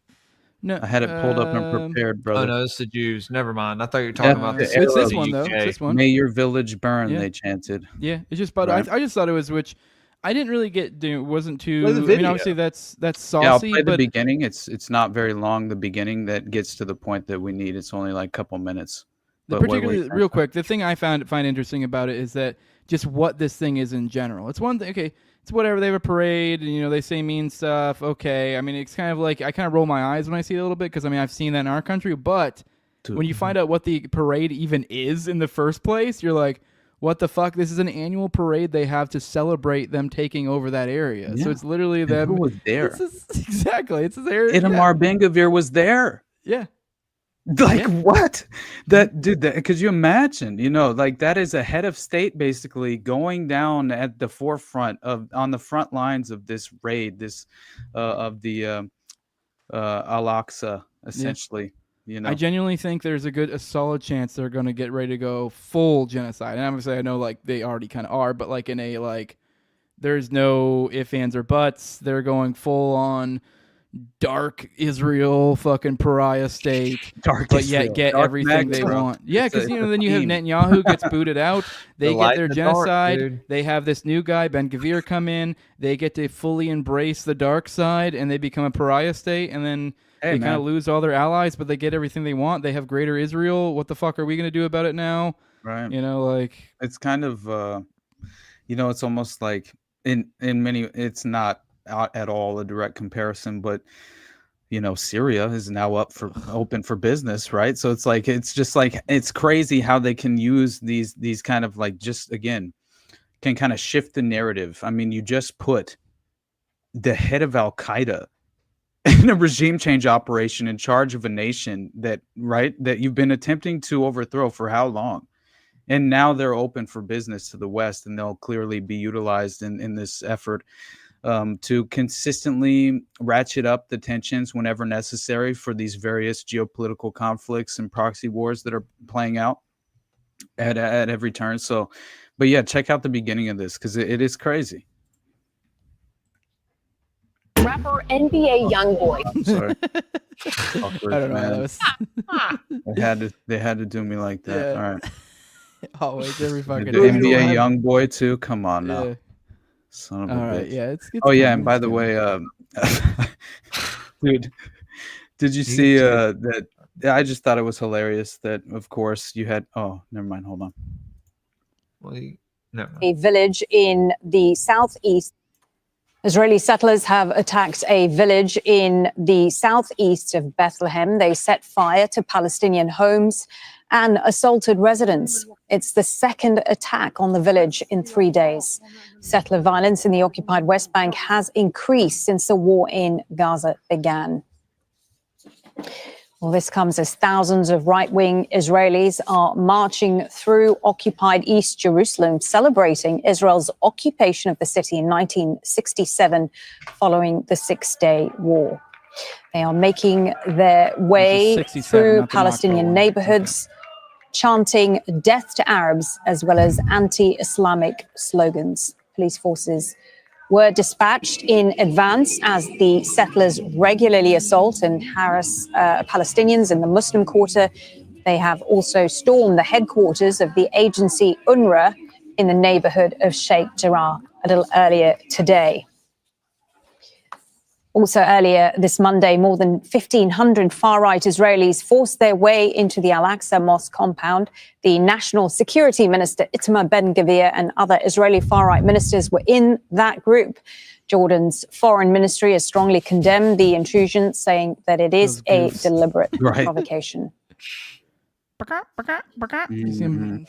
No, I had it pulled up and prepared, brother. Oh no, it's the Jews. Never mind. I thought you were talking about it's this one though. It's this one. May your village burn. They chanted. Yeah, it's just. But I just thought it was which. I didn't really get. It wasn't too. Play the video. I mean, obviously that's saucy. Yeah, I'll play the but beginning. It's not very long. The beginning that gets to the point that we need. It's only like a couple minutes. Particularly, real quick, the thing I find interesting about it is that just what this thing is in general. It's one thing. Okay, it's whatever. They have a parade, and they say mean stuff. Okay, I mean, it's kind of like I kind of roll my eyes when I see it a little bit because I mean I've seen that in our country, but when you find out what the parade even is in the first place, you're like, what the fuck? This is an annual parade they have to celebrate them taking over that area. Yeah. So it's literally them. Who was there? Exactly. It's there. Itamar Ben-Gvir was there. Yeah. Like what? Could you imagine? Like that is a head of state basically going down at the forefront on the front lines of this raid, of the Al-Aqsa, essentially. I genuinely think there's a solid chance they're going to get ready to go full genocide. And obviously, I know like they already kind of are, but like in a like, there's no ifs, ands, or buts. They're going full on dark Israel, fucking pariah state, but yet get everything they want. Yeah, because then you have Netanyahu gets booted out. They get their genocide. They have this new guy Ben-Gvir come in. They get to fully embrace the dark side, and they become a pariah state. And then they kind of lose all their allies, but they get everything they want. They have greater Israel. What the fuck are we gonna do about it now? Right. Like it's kind of it's almost like in many. It's not at all a direct comparison, but Syria is now open for business, right? So it's like it's crazy how they can use these kind of like just again can kind of shift the narrative. I mean, you just put the head of Al-Qaeda in a regime change operation in charge of a nation that you've been attempting to overthrow for how long, and now they're open for business to the West, and they'll clearly be utilized in this effort to consistently ratchet up the tensions whenever necessary for these various geopolitical conflicts and proxy wars that are playing out at every turn. So, but yeah, check out the beginning of this because it is crazy. Rapper NBA YoungBoy. Sorry. I don't know. They had to do me like that. Yeah. All right. Always every fucking the NBA YoungBoy too. Come on now. Yeah. Son of a bitch. Right, yeah, it's and by the way, dude, did you see that? I just thought it was hilarious that, of course, you had. Oh, never mind. Hold on. A village in the southeast. Israeli settlers have attacked a village in the southeast of Bethlehem. They set fire to Palestinian homes and assaulted residents. It's the second attack on the village in 3 days. Settler violence in the occupied West Bank has increased since the war in Gaza began. Well, this comes as thousands of right-wing Israelis are marching through occupied East Jerusalem, celebrating Israel's occupation of the city in 1967 following the Six-Day War. They are making their way through Palestinian neighborhoods chanting death to Arabs, as well as anti-Islamic slogans. Police forces were dispatched in advance as the settlers regularly assault and harass Palestinians in the Muslim quarter. They have also stormed the headquarters of the agency UNRWA in the neighborhood of Sheikh Jarrah a little earlier today. Also earlier this Monday, more than 1,500 far-right Israelis forced their way into the Al-Aqsa Mosque compound. The National Security Minister Itamar Ben-Gvir and other Israeli far-right ministers were in that group. Jordan's foreign ministry has strongly condemned the intrusion, saying that it is a deliberate provocation. Mhm.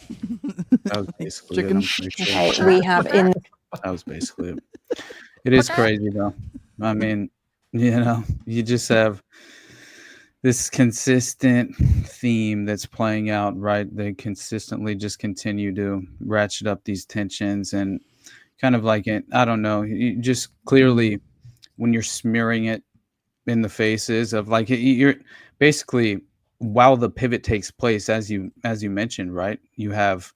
That was basically Chicken. it, I'm pretty sure. Okay, we have in That was basically it. It is crazy, though. I mean, you just have this consistent theme that's playing out, right? They consistently just continue to ratchet up these tensions and kind of like it. I don't know. You just clearly, when you're smearing it in the faces of like you're basically while the pivot takes place, as you mentioned, right? You have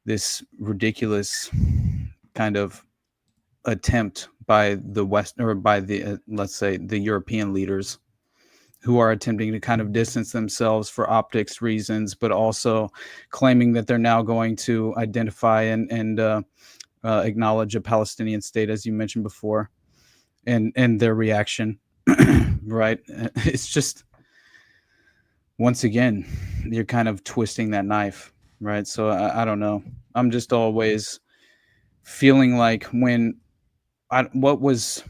this ridiculous kind of attempt by the West or by the let's say the European leaders who are attempting to kind of distance themselves for optics reasons, but also claiming that they're now going to identify and acknowledge a Palestinian state, as you mentioned before, and their reaction, right? It's just, once again, you're kind of twisting that knife, right? So I don't know. I'm just always feeling like what was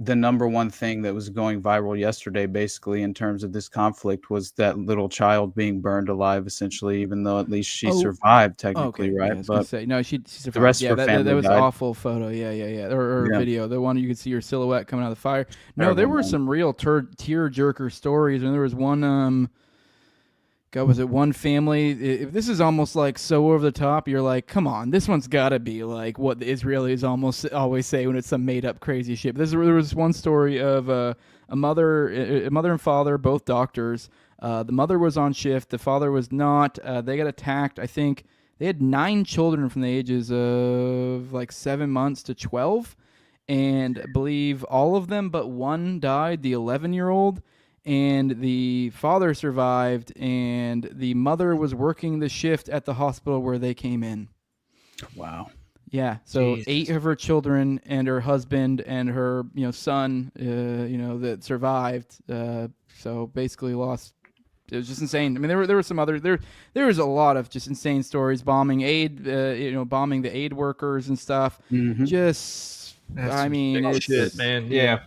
the number one thing that was going viral yesterday, basically, in terms of this conflict, was that little child being burned alive, essentially, even though at least she survived technically, right? Yeah, I was gonna say, no, she survived. The rest of her that family was died. awful photo. Yeah. Or video. The one you could see your silhouette coming out of the fire. No, there Terrible, were man. some real tear jerker stories, and there was one. God, was it one family? If this is almost like so over the top, you're like, come on, this one's got to be like what the Israelis almost always say when it's some made up crazy shit. There was one story of a mother and father, both doctors. The mother was on shift, the father was not. They got attacked. I think they had 9 children from the ages of like 7 months to 12, and I believe all of them but one died. The 11-year-old. And the father survived, and the mother was working the shift at the hospital where they came in. Wow. Yeah, so Jesus. 8 of her children and her husband and her son, that survived. So basically lost. It was just insane. I mean, there were some other there was a lot of just insane stories, bombing aid, bombing the aid workers and stuff. Mhm. Just, That's I some mean, sick it's shit, man. Yeah.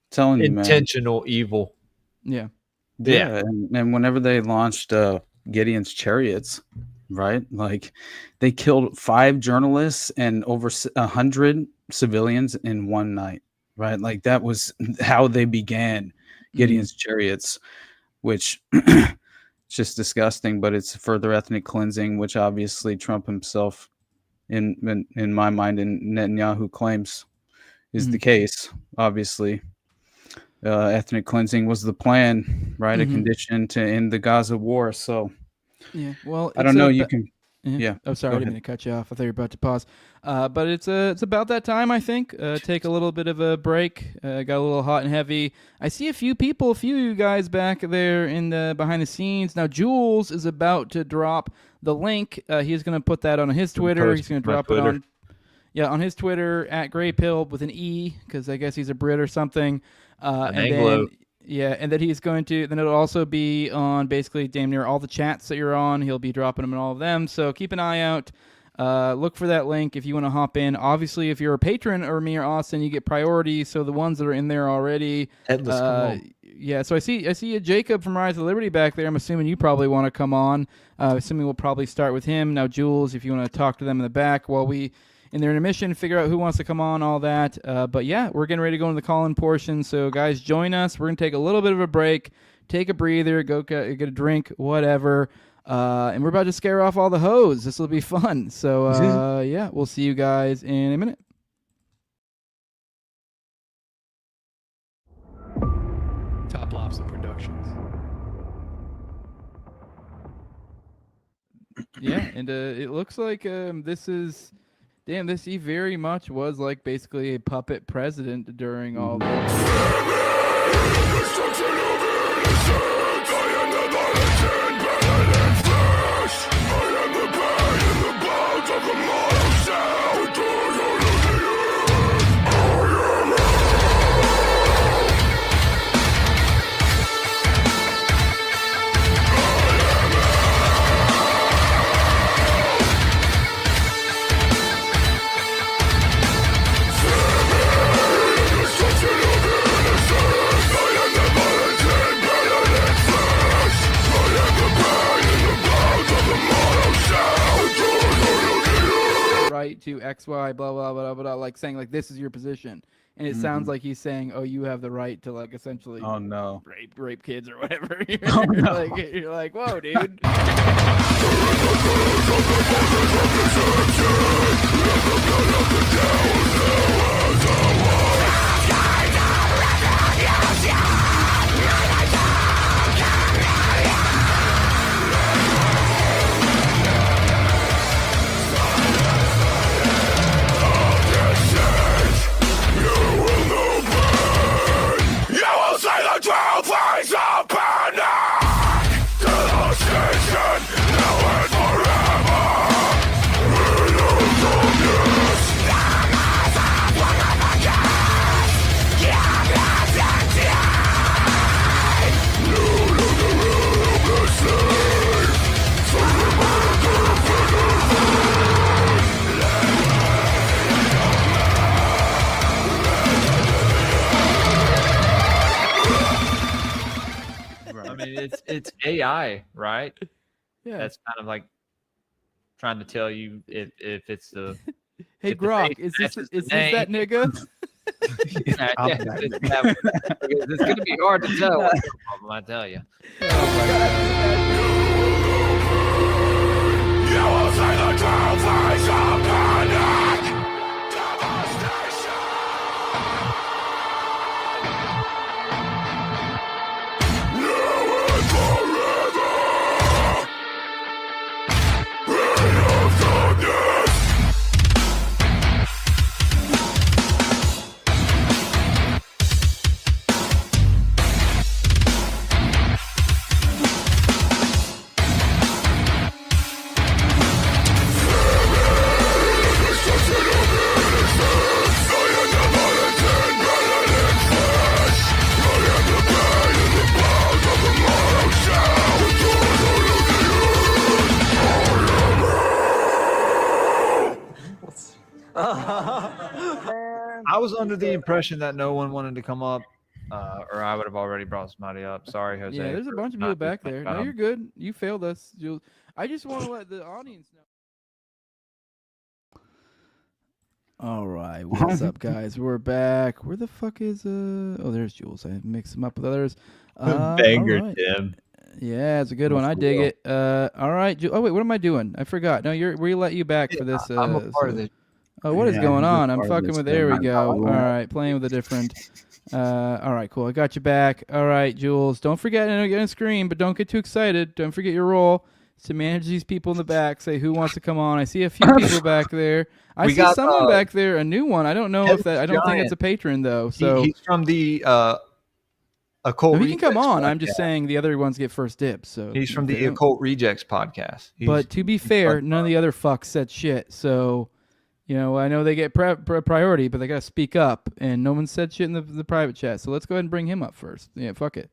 Telling you, man. Intentional evil. Yeah. Yeah, and whenever they launched Gideon's chariots, right? Like, they killed 5 journalists and over 100 civilians in one night, right? Like, that was how they began Gideon's chariots, which it's just disgusting. But it's further ethnic cleansing, which obviously Trump himself, in my mind, and Netanyahu claims is the case. Obviously. Ethnic cleansing was the plan, right? A condition to end the Gaza war. So, yeah. Well, I don't know. You can, Oh, sorry, go I didn't ahead. mean to cut you off. I thought you were about to pause. But it's about that time, I think. Take a little bit of a break. Got a little hot and heavy. I see a few of you guys back there in the behind the scenes. Now, Jules is about to drop the link. He's going to put that on his Twitter. He's going to drop it on. Yeah, on his Twitter at Grey Pill with an E, because I guess he's a Brit or something. And Anglo. and that he's going to. Then it'll also be on basically damn near all the chats that you're on. He'll be dropping them in all of them. So keep an eye out. Look for that link if you want to hop in. Obviously, if you're a patron or me or Austin, you get priority. So the ones that are in there already. Headless, come on. Yeah, so I see a Jacob from Rise of Liberty back there. I'm assuming you probably want to come on. Assuming we'll probably start with him. Now, Jules, if you want to talk to them in the back while we, in their intermission, figure out who wants to come on, all that. But yeah, we're getting ready to go into the call-in portion. So guys, join us. We're going to take a little bit of a break, take a breather, go get a drink, whatever. And we're about to scare off all the hoes. This will be fun. So yeah, we'll see you guys in a minute. Top Lobster Productions. Yeah, and it looks like this is, damn, this he very much was like basically a puppet president during all this. Right to X, Y, blah, blah, blah, blah, blah, like saying like this is your position. And it sounds like he's saying, oh, you have the right to like essentially rape kids or whatever. You're like, whoa, dude. It's AI, right? Yeah. That's kind of like trying to tell you if it's the. Hey, Grok, is this that nigga? It's going to be hard to tell. What's the problem, I tell you. You will see the true face of panic, devastation. I was under the impression that no one wanted to come up, or I would have already brought somebody up. Sorry, Jose. Yeah, there's a bunch of people back there. No, you're good. You failed us, Jules. I just want to let the audience know. All right, what's up, guys? We're back. Where the fuck is Oh, there's Jules. I mixed him up with others. Banger, right. Tim. Yeah, it's a good one. I dig it. All right. Oh wait, what am I doing? I forgot. No, we let you back for this. I'm a part of it. Oh, what is going on? I'm fucking with. There we go. All right, playing with a different. All right, cool. I got you back. All right, Jules. Don't forget. I know you're gonna scream, but don't get too excited. Don't forget your role to manage these people in the back. Say who wants to come on. I see a few people back there. I see someone back there. A new one. I don't know if that. I don't think it's a patron though. So he's from the Occult. No, he can come on. I'm just saying the other ones get first dibs. So he's from the Occult Rejects podcast. But to be fair, none of the other fucks said shit. So. You know, I know they get priority, but they gotta speak up, and no one said shit in the private chat. So let's go ahead and bring him up first. Yeah, fuck it.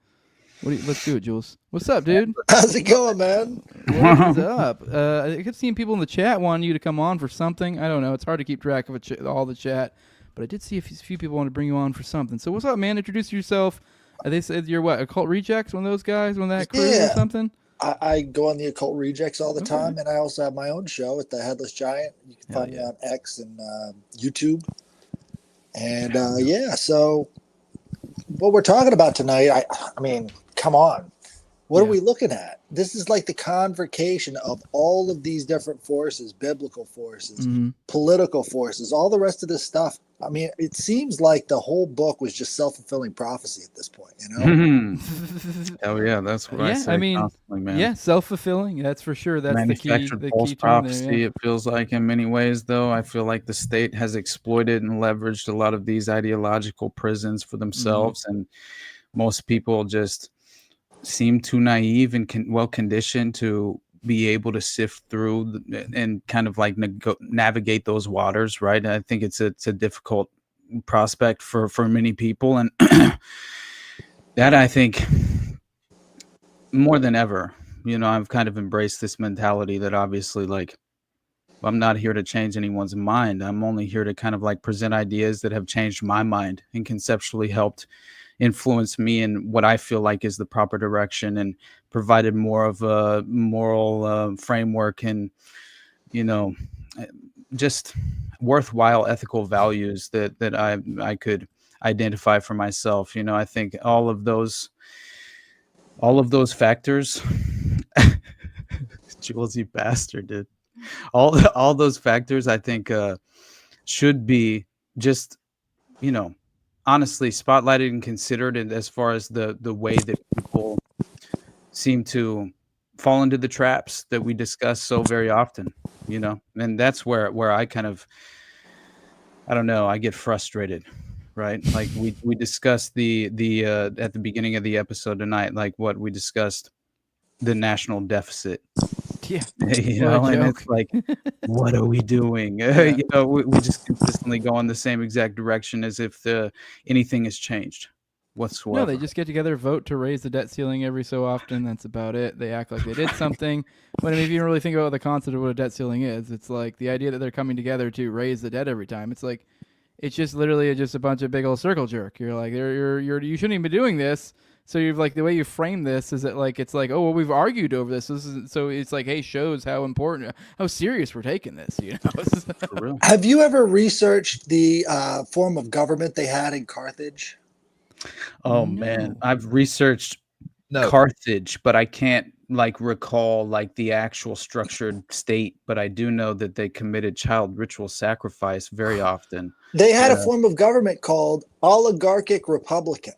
Let's do it, Jules. What's up, dude? How's it going, man? What's up? I kept seeing people in the chat wanting you to come on for something. I don't know. It's hard to keep track of all the chat, but I did see a few people want to bring you on for something. So what's up, man? Introduce yourself. They said you're what? Occult Rejects? One of those guys? One of that crew or something? I go on the Occult Rejects all the time, and I also have my own show at the Headless Giant. You can find me on X and YouTube. And so what we're talking about tonight, I mean, come on. What are we looking at? This is like the convocation of all of these different forces, biblical forces, political forces, all the rest of this stuff. I mean, it seems like the whole book was just self-fulfilling prophecy at this point, you know? Oh yeah, that's what I say constantly, man. Yeah, self-fulfilling. That's for sure. That's Manufactured the false key term there. prophecy. Yeah. It feels like in many ways, though. I feel like the state has exploited and leveraged a lot of these ideological prisons for themselves, and most people just seem too naive and well conditioned to be able to sift through and kind of like navigate those waters, right? I think it's a difficult prospect for many people, and that I think more than ever, you know, I've kind of embraced this mentality that obviously, like, I'm not here to change anyone's mind. I'm only here to kind of like present ideas that have changed my mind and conceptually helped influence me in what I feel like is the proper direction, and provided more of a moral framework and, you know, just worthwhile ethical values that I could identify for myself. You know, I think all of those factors, Jules, you bastard, dude. All those factors, I think, should be just, you know, honestly spotlighted and considered, and as far as the way that people seem to fall into the traps that we discuss so very often, you know, and that's where I kind of, I don't know, I get frustrated, right? Like we discussed the at the beginning of the episode tonight, like what we discussed, the national deficit. Yeah, you know, and it's like, what are we doing? You know, we just consistently go in the same exact direction as if anything has changed whatsoever. No, they just get together, vote to raise the debt ceiling every so often. That's about it. They act like they did something. But I mean, if you really think about the concept of what a debt ceiling is, it's like the idea that they're coming together to raise the debt every time. It's like, it's just literally just a bunch of big old circle jerk. You're like, you shouldn't even be doing this. So you've like, the way you frame this is that like, it's like, oh, well, we've argued over this. So it's like, hey, shows how important, how serious we're taking this, you know? For real. Have you ever researched the form of government they had in Carthage? Oh man, I've researched Carthage, but I can't like recall like the actual structured state, but I do know that they committed child ritual sacrifice very often. They had a form of government called oligarchic republican.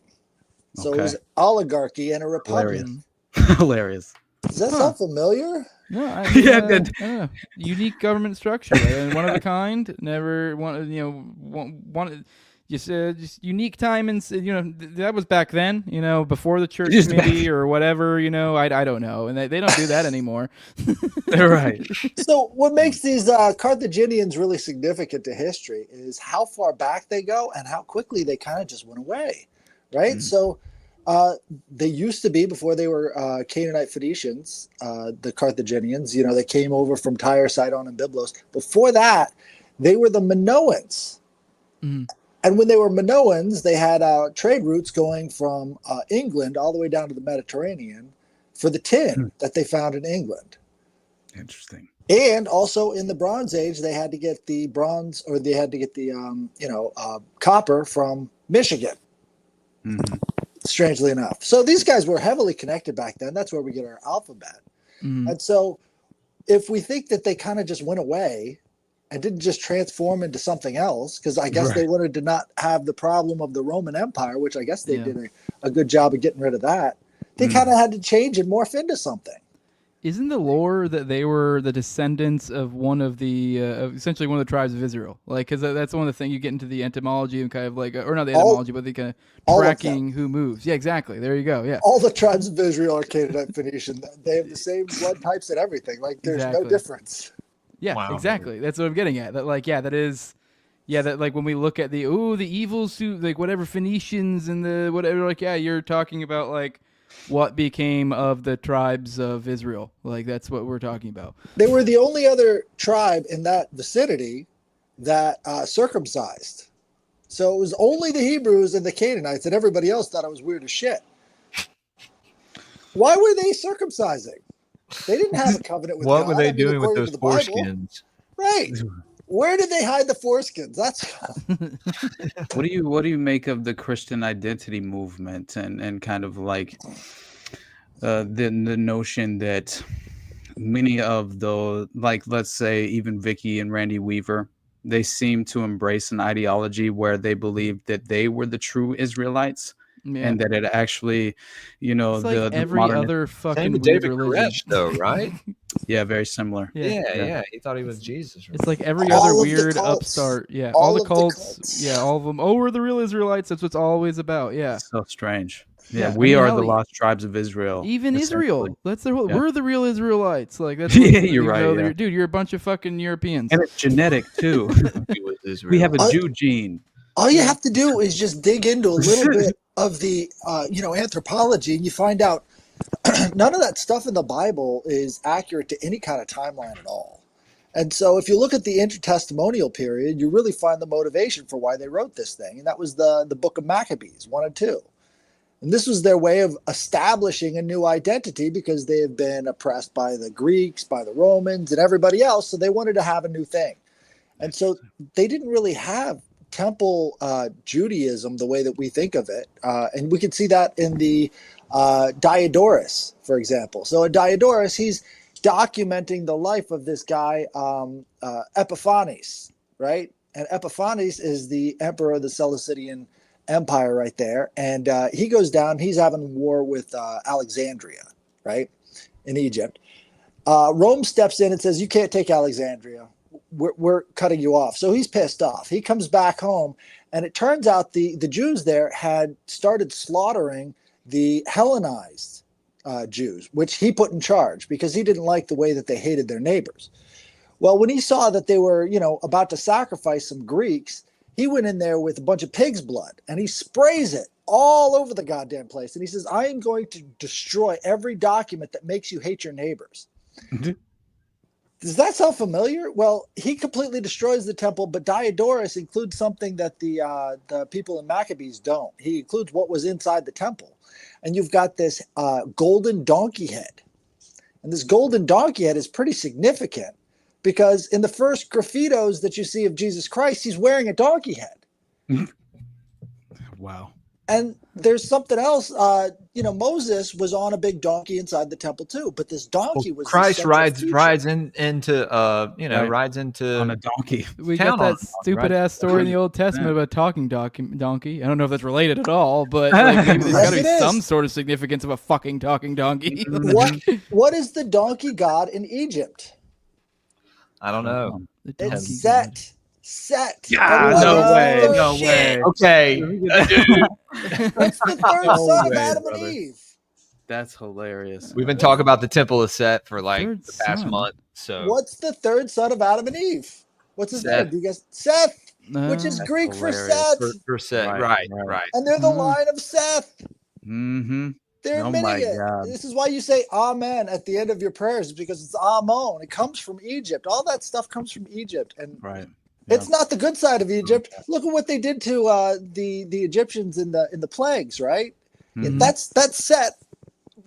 So it was oligarchy and a republic. Hilarious. Does that sound familiar? Yeah, unique government structure, and one of a kind. Never one. Just unique time, and you know that was back then. You know, before the church maybe or whatever. You know, I don't know, and they don't do that anymore. They're right. So what makes these Carthaginians really significant to history is how far back they go and how quickly they kind of just went away, right? So they used to be, before they were Canaanite Phoenicians, the Carthaginians. You know, they came over from Tyre, Sidon, and Byblos. Before that, they were the Minoans. And when they were Minoans, they had trade routes going from England all the way down to the Mediterranean for the tin that they found in England. Interesting. And also in the Bronze Age, they had to get the bronze, or they had to get the copper from Michigan. Strangely enough. So these guys were heavily connected back then. That's where we get our alphabet. And so if we think that they kind of just went away and didn't just transform into something else, because I guess they wanted to not have the problem of the Roman Empire, which I guess they did a good job of getting rid of that. They kind of had to change and morph into something. Isn't the lore that they were the descendants of one of the, essentially one of the tribes of Israel? Like, because that's one of the things you get into the etymology and kind of like, or not the etymology, but the kind of tracking who moves. Yeah, exactly. There you go. Yeah. All the tribes of Israel are Canaanite Phoenician. They have the same blood types and everything. Like, there's no difference. Yeah, exactly. That's what I'm getting at. That like, that like when we look at the evil suit, like whatever Phoenicians and the whatever, like, you're talking about like what became of the tribes of Israel. Like, that's what we're talking about. They were the only other tribe in that vicinity that circumcised. So it was only the Hebrews and the Canaanites, and everybody else thought it was weird as shit. Why were they circumcising? They didn't have a covenant with God. What were they doing with those foreskins? Right. Where did they hide the foreskins? That's what do you make of the Christian identity movement and kind of like the notion that many of the, like, let's say even Vicky and Randy Weaver, they seem to embrace an ideology where they believed that they were the true Israelites, Yeah. and that it actually, you know, It's like the every modern other Same fucking with weird David religion. Koresh, though, right? yeah, very similar. Yeah. He thought he was Jesus. It's like every All other of the weird cults. upstart. Yeah, All all the of the cults. cults. Yeah, all of them. Oh, we're the real Israelites. That's what's always about. Yeah. So strange. Yeah, Yeah, I we mean, are hell, the lost tribes of Israel. Even essentially. Israel. That's their whole. Yeah. We're the real Israelites. Like that's. Yeah, what, you're even right, though yeah. they're- dude, you're a bunch of fucking Europeans. And it's genetic too. We have a Jew gene. All you have to do is just dig into a little bit of the anthropology, and you find out none of that stuff in the Bible is accurate to any kind of timeline at all. And so if you look at the intertestamental period, you really find the motivation for why they wrote this thing. And that was the book of Maccabees 1 and 2. And this was their way of establishing a new identity because they had been oppressed by the Greeks, by the Romans, and everybody else. So they wanted to have a new thing. And so they didn't really have temple Judaism the way that we think of it. And we can see that in the Diodorus, for example. So in Diodorus, he's documenting the life of this guy, Epiphanes, right? And Epiphanes is the emperor of the Seleucidian Empire right there. And he goes down, he's having war with Alexandria, right? In Egypt. Rome steps in and says, you can't take Alexandria. We're cutting you off. So he's pissed off. He comes back home, and it turns out the Jews there had started slaughtering the Hellenized Jews, which he put in charge because he didn't like the way that they hated their neighbors. Well, when he saw that they were, about to sacrifice some Greeks, he went in there with a bunch of pig's blood, and he sprays it all over the goddamn place. And he says, I am going to destroy every document that makes you hate your neighbors. Does that sound familiar? Well, he completely destroys the temple, but Diodorus includes something that the people in Maccabees don't. He includes what was inside the temple. And you've got this golden donkey head. And this golden donkey head is pretty significant because in the first graffitos that you see of Jesus Christ, he's wearing a donkey head. Wow. And there's something else. Moses was on a big donkey inside the temple too, but this donkey was Christ rides on into on a donkey. We town got that on a donkey, stupid right? ass story in the Old Testament about a talking donkey. I don't know if that's related at all, but like, maybe there's got to be Yes, it some is. sort of significance of a fucking talking donkey. What is the donkey god in Egypt? I don't know. The donkey It's god. Set. Yeah, Everybody no knows way, their no shit. way. Okay. It's the third No son of way, Adam brother. and Eve. That's hilarious. We've been talking about the Temple of Set for like Third the past son. month. So What's the third son of Adam and Eve? What's his Seth. name? Do you guys Seth, which is That's Greek for hilarious. Set, for Set, Right, right. and they're the line of Seth. Mm-hmm. They're Oh admitting my it. God. This is why you say Amen at the end of your prayers, because it's Amon. It comes from Egypt. All that stuff comes from Egypt, and Right. it's not the good side of Egypt. Look at what they did to the Egyptians in the plagues, right? Mhm. That's Set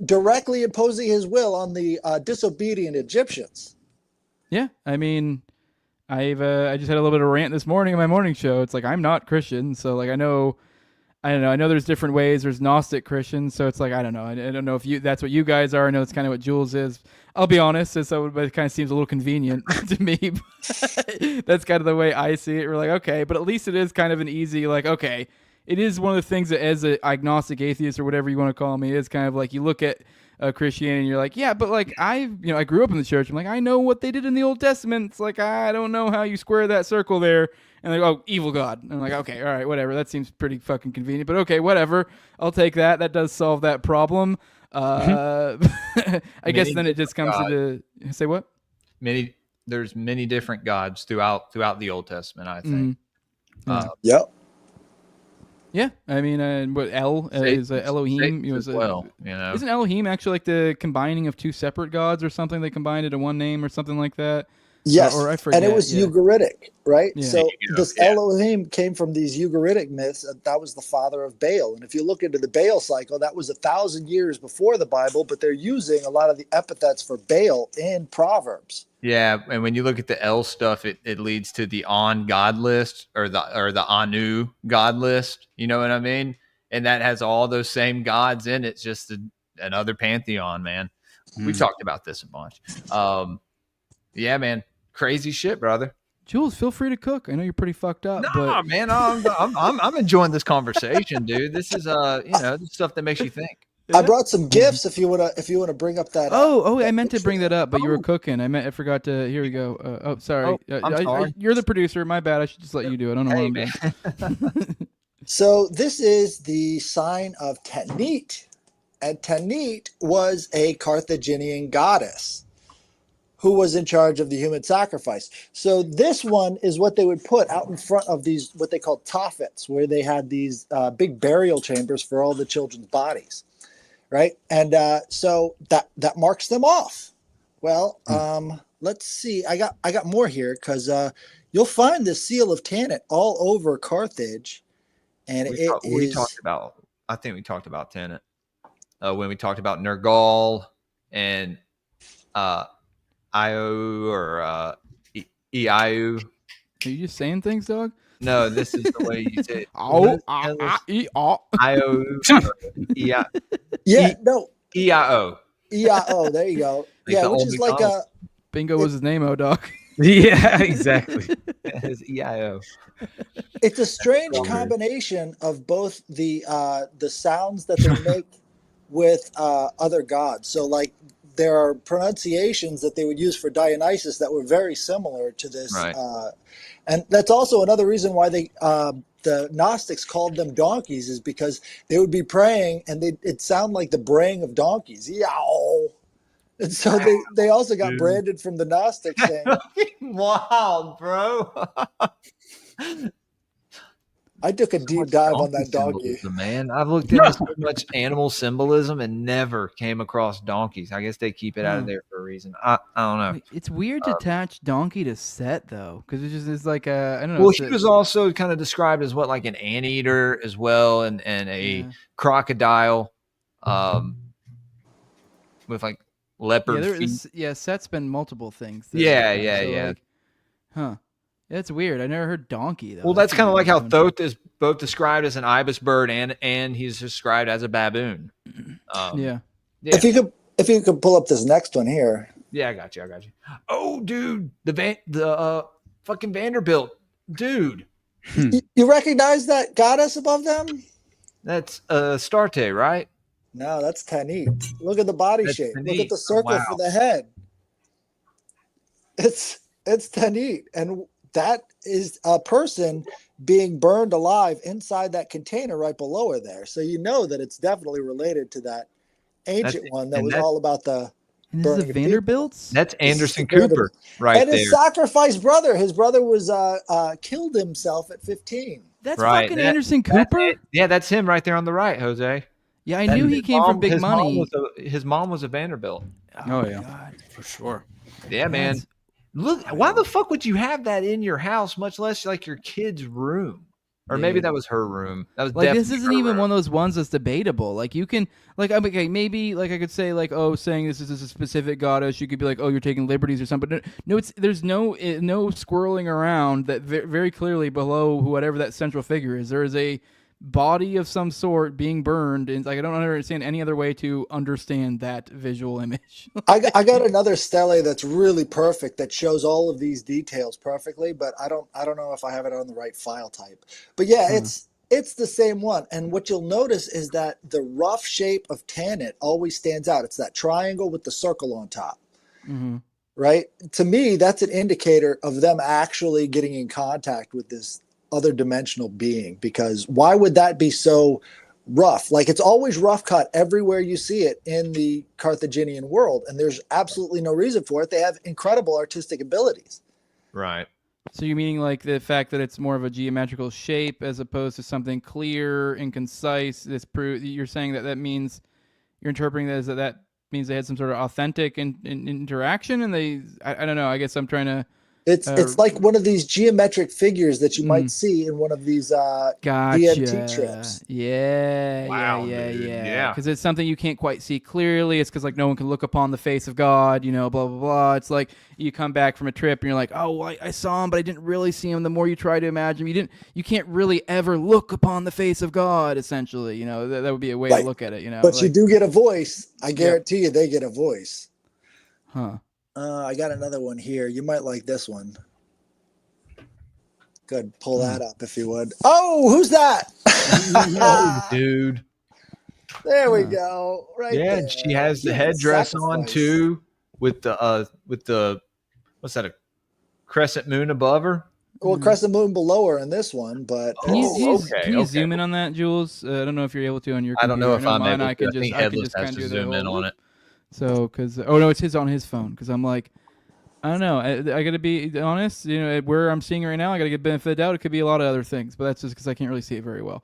directly imposing his will on the disobedient Egyptians. Yeah, I mean, I just had a little bit of a rant this morning in my morning show. It's like I'm not Christian, so like I don't know. There's different ways. There's Gnostic Christians, so it's like I don't know. I don't know if that's what you guys are. I know it's kind of what Jules is. I'll be honest, but it kind of seems a little convenient to me. That's kind of the way I see it. We're like, okay, but at least it is kind of an easy, like, okay, it is one of the things that as an agnostic atheist or whatever you want to call me, it is kind of like you look at Christianity and you're like, yeah, but like I grew up in the church. I'm like, I know what they did in the Old Testament. It's like, I don't know how you square that circle there. And they're like, oh, evil God. And I'm like, okay, all right, whatever. That seems pretty fucking convenient, but okay, whatever. I'll take that. That does solve that problem. I guess then it just comes to the say what? There's many different gods throughout the Old Testament, I think. Yep. Yeah, I mean, what is Elohim? Satan's as well, Isn't Elohim actually like the combining of two separate gods or something? They combined into one name or something like that. Yes, or I forget. and it was Ugaritic, right? Yeah. So this Elohim came from these Ugaritic myths. That was the father of Baal. And if you look into the Baal cycle, that was 1,000 years before the Bible, but they're using a lot of the epithets for Baal in Proverbs. Yeah, and when you look at the L stuff, it leads to the On God list or the Anu God list. You know what I mean? And that has all those same gods in it. Just another pantheon, man. We Mm. talked about this a bunch. Yeah, man, crazy shit, brother. Jules, feel free to cook. I know you're pretty fucked up, No, but man, I'm enjoying this conversation, dude. This is this stuff that makes you think. I brought some gifts if you wanna bring up that. I meant to bring that up, but you were cooking. I forgot to. Here we go. Sorry. I'm sorry. You're the producer. My bad. I should just let you do it. I don't know what I'm doing. So this is the sign of Tanit, and Tanit was a Carthaginian goddess who was in charge of the human sacrifice. So this one is what they would put out in front of these, what they called toffets, where they had these big burial chambers for all the children's bodies, right? And so that marks them off. Well, let's see. I got more here because you'll find the seal of Tanit all over Carthage, and we talked about. I think we talked about Tanit when we talked about Nergal and Io or Eiu. Are you just saying things, dog? No, this is the way you say it. Io. Yeah, no. EIO. EIO, there you go. Yeah, which is like a bingo was his name, dog. Yeah, exactly. It's EIO. It's a strange combination of both the sounds that they make with other gods. So like there are pronunciations that they would use for Dionysus that were very similar to this. Right. And that's also another reason why the Gnostics called them donkeys, is because they would be praying and it'd sound like the braying of donkeys. Yow. And so they also got branded from the Gnostics saying, wow, bro. I took a deep dive on that donkey. Man, I've looked into so much animal symbolism and never came across donkeys. I guess they keep it out of there for a reason. I don't know. It's weird to attach donkey to Set though, because it's like I don't know. Well, he was also kind of described as an anteater as well, and a crocodile, with like leopard feet. Set's been multiple things. Yeah. Huh. That's weird. I never heard donkey though. Well, that's kind of like how Thoth is both described as an ibis bird and he's described as a baboon. Yeah. If you could pull up this next one here. Yeah, I got you. Oh, dude, the fucking Vanderbilt, dude. You recognize that goddess above them? That's Astarte, right? No, that's Tanit. Look at the body shape. Tanit. Look at the circle for the head. It's Tanit, and that is a person being burned alive inside that container right below her there. So you know that it's definitely related to that ancient one that was all about the burning of Vanderbilts. That's Anderson Cooper right and there. his sacrificed brother. His brother was killed himself at 15. That's fucking Anderson Cooper? That's him right there on the right, Jose. Yeah, I knew he came from big money. His mom was a Vanderbilt. Oh yeah, God. for sure. Yeah, man. Look, why the fuck would you have that in your house, much less like your kid's room? Or maybe that was her room. That was like this isn't even one of those ones that's debatable. Like you can maybe I could say saying this is a specific goddess. You could be like, oh, you're taking liberties or something. But no, there's no squirreling around. That very clearly below whatever that central figure is, there is a body of some sort being burned, and I don't understand any other way to understand that visual image. I got another stele that's really perfect that shows all of these details perfectly, but I don't know if I have it on the right file type. But yeah, it's the same one. And what you'll notice is that the rough shape of Tanit always stands out. It's that triangle with the circle on top. Mm-hmm. Right? To me, that's an indicator of them actually getting in contact with this other dimensional being, because why would that be so rough? Like, it's always rough cut everywhere you see it in the Carthaginian world, and there's absolutely no reason for it. They have incredible artistic abilities. Right. So you're meaning like the fact that it's more of a geometrical shape as opposed to something clear and concise. You're saying that means you're interpreting that as that means they had some sort of authentic interaction, and I don't know. I guess I'm trying to It's like one of these geometric figures that you might see in one of these DMT trips. Yeah, Wow, yeah. yeah. Because it's something you can't quite see clearly. It's because like no one can look upon the face of God, blah blah blah. It's like you come back from a trip and you're like, oh, well, I saw him, but I didn't really see him. The more you try to imagine him, you can't really ever look upon the face of God. Essentially, that would be a way to look at it. But like, you do get a voice. I guarantee you, they get a voice. Huh. I got another one here. You might like this one. Good. Pull that up if you would. Oh, who's that? Oh, dude. There we go. Right Yeah, there. and she has the headdress on too, with the what's that? A crescent moon above her. Well, crescent moon below her in this one, but Can you zoom in on that, Jules? I don't know if you're able to on your computer. I don't know if I'm able I to. can I think just Headless kind has of to do zoom in on it. So, because it's on his phone. Because I'm like, I don't know. I got to be honest. Where I'm seeing it right now, I got to get benefit of the doubt. It could be a lot of other things, but that's just because I can't really see it very well.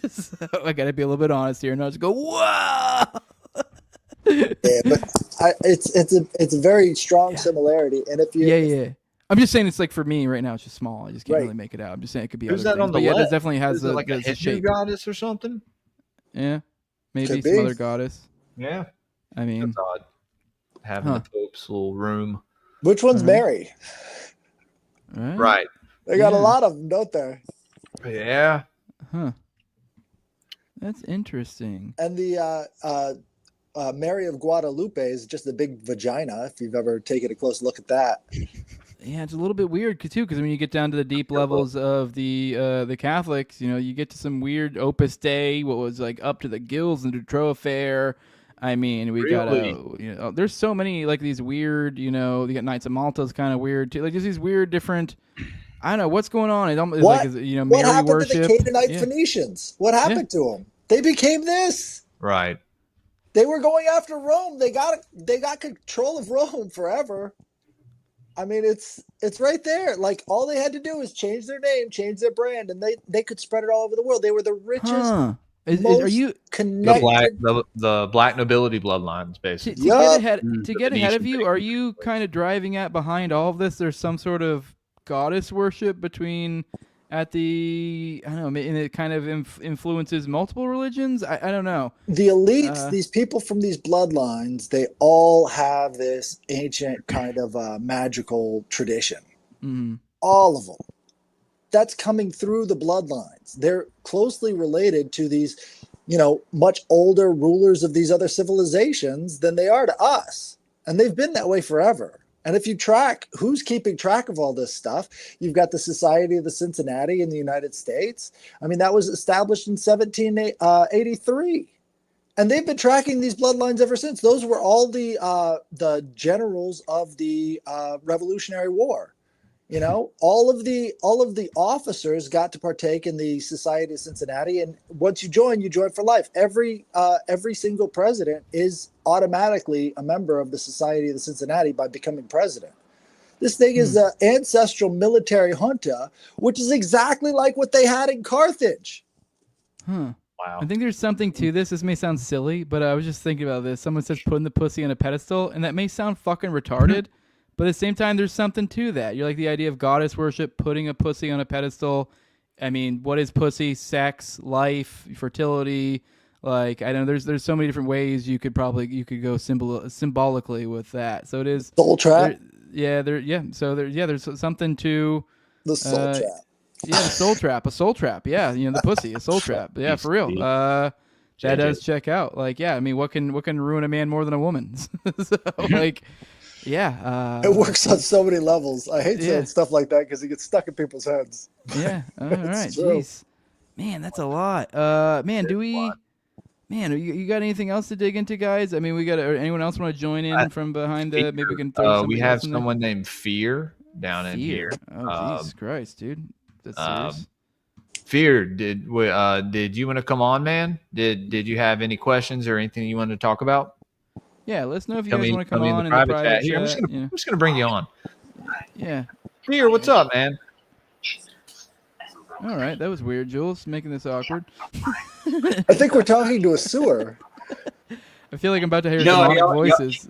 So I got to be a little bit honest here and not just go, whoa. Yeah, but it's a very strong similarity. And if you yeah. I'm just saying it's like for me right now, it's just small. I just can't really make it out. I'm just saying it could be Who's other that things. on the But left? yeah, it definitely has Is it like a Hindu shape. goddess or something? Yeah, maybe Could some be. other goddess. Yeah, I mean, that's odd. Having the Pope's little room. which one's Mary? Right. They got a lot of them, don't they? Yeah. Huh. That's interesting. And the Mary of Guadalupe is just a big vagina. If you've ever taken a close look at that. Yeah, it's a little bit weird too, because when you get down to the deep levels of the Catholics, you get to some weird Opus Dei, what was like up to the gills in the Dutroux affair. I mean, we got there's so many like these weird, you got Knights of Malta's kind of weird too, like just these weird different. I don't know what's going on. It's almost What Mary happened worship. to the Canaanite Phoenicians? What happened to them? They became this. Right. They were going after Rome. They got control of Rome forever. I mean, it's right there. Like all they had to do is change their name, change their brand, and they could spread it all over the world. They were the richest. Huh. Are you connected? The black nobility bloodlines, basically. To get ahead of you, are you kind of driving at behind all of this? There's some sort of goddess worship and it kind of influences multiple religions. I don't know. The elites, these people from these bloodlines, they all have this ancient kind of magical tradition. Mm-hmm. All of them. That's coming through the bloodlines. They're closely related to these, much older rulers of these other civilizations than they are to us. And they've been that way forever. And if you track who's keeping track of all this stuff, you've got the Society of the Cincinnati in the United States. I mean, that was established in 1783. And they've been tracking these bloodlines ever since. Those were all the generals of the Revolutionary War. All of the officers got to partake in the Society of Cincinnati, and once you join for life. Every single president is automatically a member of the Society of the Cincinnati by becoming president. This thing is an ancestral military junta, which is exactly like what they had in Carthage. Huh. Wow. I think there's something to this. This may sound silly, but I was just thinking about this. Someone says putting the pussy on a pedestal, and that may sound fucking retarded. But at the same time, there's something to that. You're like the idea of goddess worship, putting a pussy on a pedestal. I mean, what is pussy? Sex, life, fertility. Like, I don't know. There's so many different ways you could go symbolically with that. So it is soul trap. There's something to the soul trap. Yeah, the soul trap. A soul trap. Yeah, the pussy, a soul trap. Yeah, for real. That does check out. Like, yeah. I mean, what can ruin a man more than a woman? So like. Yeah. It works on so many levels. I hate saying stuff like that because it gets stuck in people's heads. Yeah. All right. Jeez. Man, that's a lot. You got anything else to dig into, guys? I mean, anyone else want to join in from behind the, maybe we can throw we have someone named Fear down in here. Oh, Jesus Christ, dude. That's serious. Fear, did you want to come on, man? Did you have any questions or anything you wanted to talk about? Yeah, let us know if you guys want to come on in the private chat. Here, I'm just gonna bring you on. Yeah. Fear, what's up, man? All right, that was weird, Jules, making this awkward. I think we're talking to a sewer. I feel like I'm about to hear demonic voices.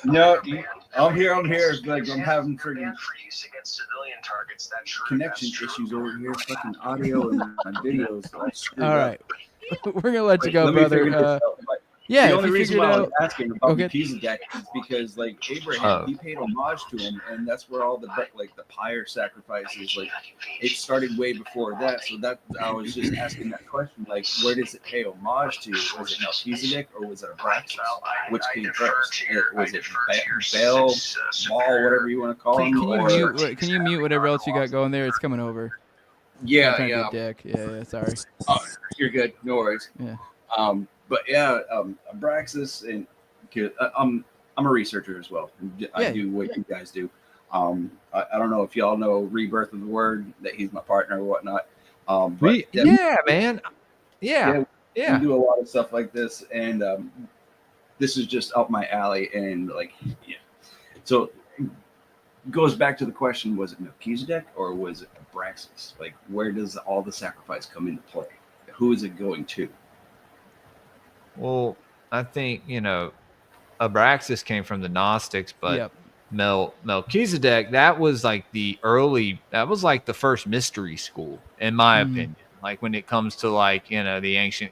No, I'm here. Like I'm having friggin' connection issues over here. Fucking audio and videos. All right, we're gonna let you go, brother. Yeah, the only reason why I was asking about okay. Melchizedek is because like Abraham, he paid homage to him, and that's where all the pyre sacrifices, like it started way before that. So that I was just asking that question, like where does it pay homage to? Was it Melchizedek or was it Abraxas? Which came first? Was it Baal, whatever you want to call him? Can you mute whatever else you got going there? It's coming over. Yeah. Dick. Yeah. Sorry. You're good. No worries. Yeah. But yeah, Abraxas, and I'm a researcher as well. I do what you guys do. I don't know if y'all know Rebirth of the Word, that he's my partner or whatnot. Man. Yeah. We do a lot of stuff like this, and this is just up my alley. And so it goes back to the question: was it Melchizedek or was it Abraxas? Like, where does all the sacrifice come into play? Who is it going to? Well, I think, Abraxas came from the Gnostics, but Melchizedek, that was like the first mystery school, in my opinion. Like when it comes to the ancient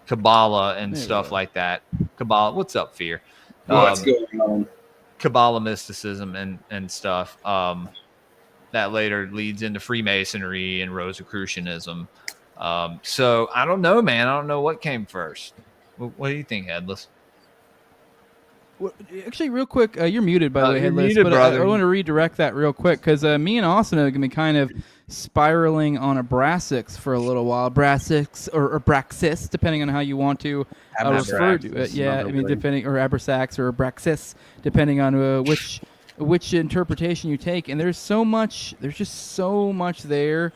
Kabbalah and stuff like that. Kabbalah, what's up, Fear? What's going on? Kabbalah mysticism and stuff. That later leads into Freemasonry and Rosicrucianism. So I don't know, man. I don't know what came first. What do you think, Headless? Well, actually, real quick, you're muted, by the way, Headless. Muted, but brother. I want to redirect that real quick because me and Austin are going to be kind of spiraling on Abraxas for a little while. Abraxas or Abraxas, depending on how you want to refer to it. Yeah, depending, or Abraxas or Abraxas, depending on which interpretation you take. And there's just so much there.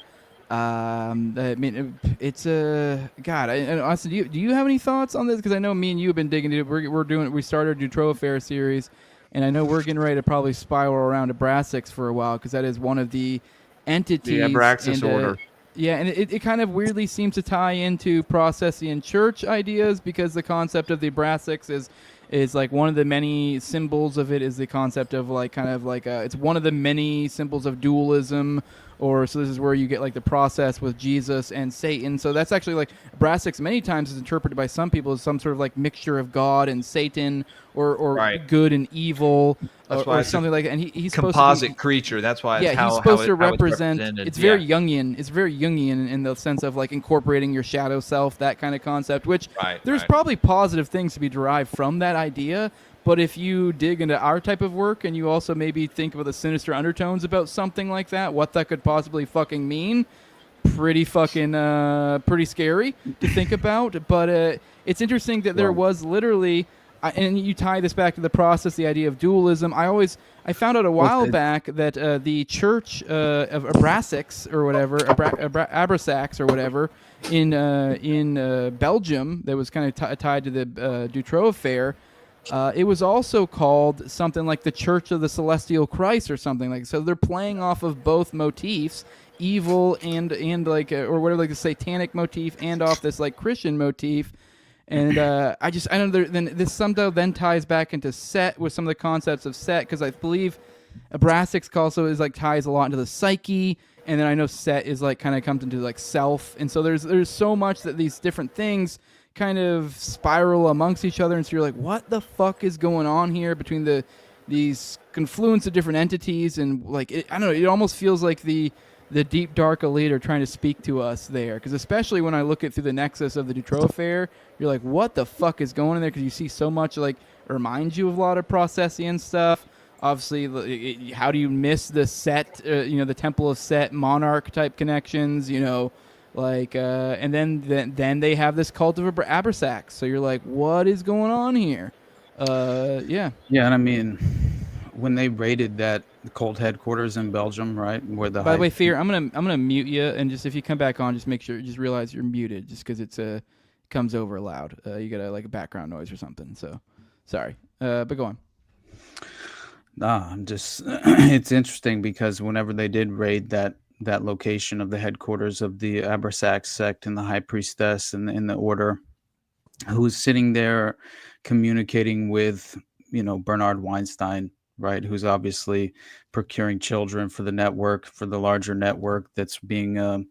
I mean, it's God. And Austin, do you have any thoughts on this? Because I know me and you have been digging into it. We started a Dutro Affair series, and I know we're getting ready to probably spiral around Abraxas for a while because that is one of the entities. The Abraxas order. Yeah, and it kind of weirdly seems to tie into Processian church ideas because the concept of the Abraxas is like one of the many symbols of it is the concept of it's one of the many symbols of dualism. So this is where you get like the process with Jesus and Satan. So that's actually like Abraxas many times is interpreted by some people as some sort of like mixture of God and Satan or good and evil or something like that. And he's composite supposed to be, creature. That's why. He's supposed to represent. It's very Jungian. It's very Jungian in the sense of like incorporating your shadow self, that kind of concept. Which there's probably positive things to be derived from that idea. But if you dig into our type of work and you also maybe think about the sinister undertones about something like that, what that could possibly fucking mean, pretty scary to think about. But it's interesting that there was literally, and you tie this back to the process, the idea of dualism. I found out a while back that the Church of Abraxas or whatever, Abraxas or whatever, in Belgium, that was kind of tied to the Dutro Affair. It was also called something like the Church of the Celestial Christ or something like that. So they're playing off of both motifs, evil and like or whatever, like the satanic motif and off this like Christian motif. And I don't know. Then this somehow then ties back into Set with some of the concepts of Set because I believe Abraxas also is like ties a lot into the psyche. And then I know Set is like kind of comes into like self. And so there's so much that these different things kind of spiral amongst each other, and so you're like, what the fuck is going on here between these confluence of different entities, and like I don't know, it almost feels like the deep dark elite are trying to speak to us there, because especially when I look at through the nexus of the Dutro Affair, you're like, what the fuck is going on there? Because you see so much like it reminds you of a lot of Processian stuff. Obviously, how do you miss the Set, the Temple of Set monarch type connections, and then they have this cult of Abraxas. So you're like, what is going on here? Yeah, and I mean, when they raided that cult headquarters in Belgium, right, where the by the way, Fear, I'm gonna mute you, and just if you come back on, just make sure, just realize you're muted, just because it's comes over loud. You got like a background noise or something. So sorry, but go on. I'm just it's interesting because whenever they did raid that location of the headquarters of the Abraxas sect and the high priestess and in the order, who's sitting there communicating with Bernard Weinstein right? Who's obviously procuring children for the network, for the larger network that's being.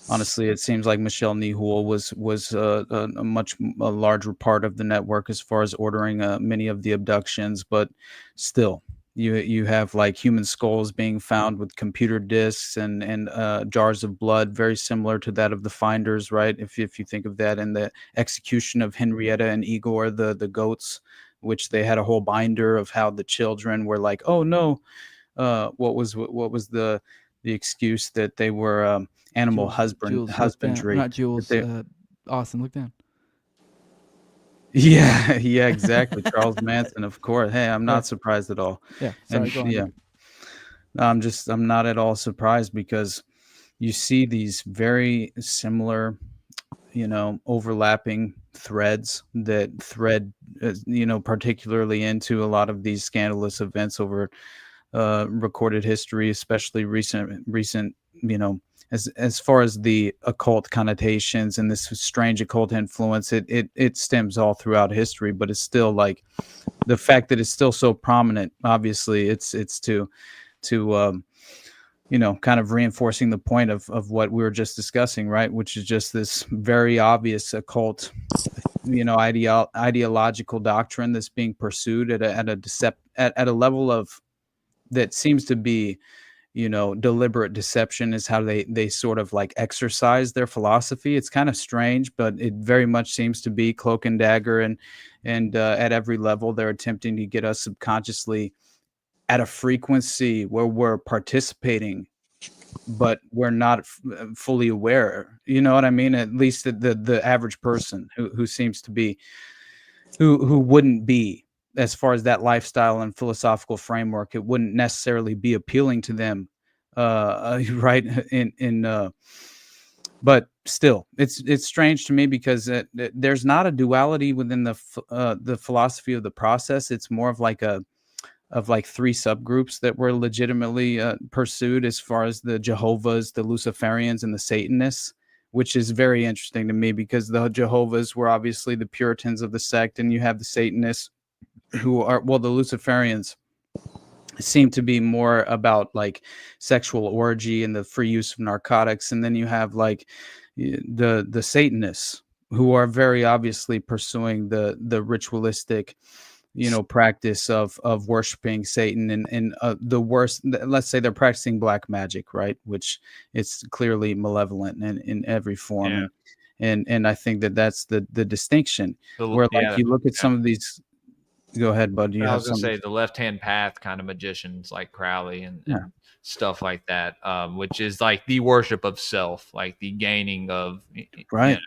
Honestly, it seems like Michelle Nihul was a larger part of the network as far as ordering many of the abductions, but still. You have like human skulls being found with computer disks and jars of blood, very similar to that of the finders, right? If you think of that, and the execution of Henrietta and Igor, the goats, which they had a whole binder of how the children were like, oh no, what was the excuse that they were animal husbandry? Not Jules. Austin, look down. Yeah, exactly. Charles Manson, of course. Hey, I'm not surprised at all. Yeah, sorry, go on. I'm not at all surprised because you see these very similar, overlapping threads that thread, particularly into a lot of these scandalous events over recorded history, especially recent, as far as the occult connotations and this strange occult influence, it stems all throughout history, but it's still like the fact that it's still so prominent. Obviously, it's to kind of reinforcing the point of what we were just discussing, right? Which is just this very obvious occult, ideological doctrine that's being pursued at a level of that seems to be. Deliberate deception is how they sort of like exercise their philosophy. It's kind of strange, but it very much seems to be cloak and dagger, and at every level they're attempting to get us subconsciously at a frequency where we're participating, but we're not fully aware. You know what I mean? At least the average person who seems to be, who wouldn't be. As far as that lifestyle and philosophical framework, it wouldn't necessarily be appealing to them, right? But still, it's strange to me because there's not a duality within the philosophy of the process. It's more of like three subgroups that were legitimately pursued, as far as the Jehovah's, the Luciferians, and the Satanists, which is very interesting to me because the Jehovah's were obviously the Puritans of the sect, and you have the Satanists, who are, well, the Luciferians seem to be more about like sexual orgy and the free use of narcotics, and then you have like the Satanists, who are very obviously pursuing the ritualistic practice of worshiping Satan, and the worst, let's say they're practicing black magic, right, which it's clearly malevolent in every form. And I think that's the distinction, where like you look at some of these. Go ahead, bud. I was going to say the left-hand path kind of magicians like Crowley and stuff like that, which is like the worship of self, like the gaining of... Right.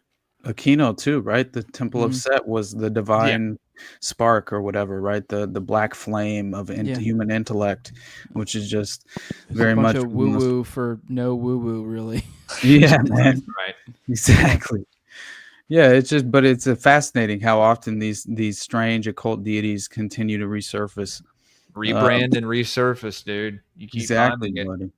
Aquino too, right? The Temple of Set was the divine spark or whatever, right? The black flame of human intellect, which is just very much... woo-woo for no woo-woo, really. Yeah, man. Right. Exactly. Yeah, but it's fascinating how often these strange occult deities continue to resurface, rebrand and resurface, dude. You keep exactly, buddy.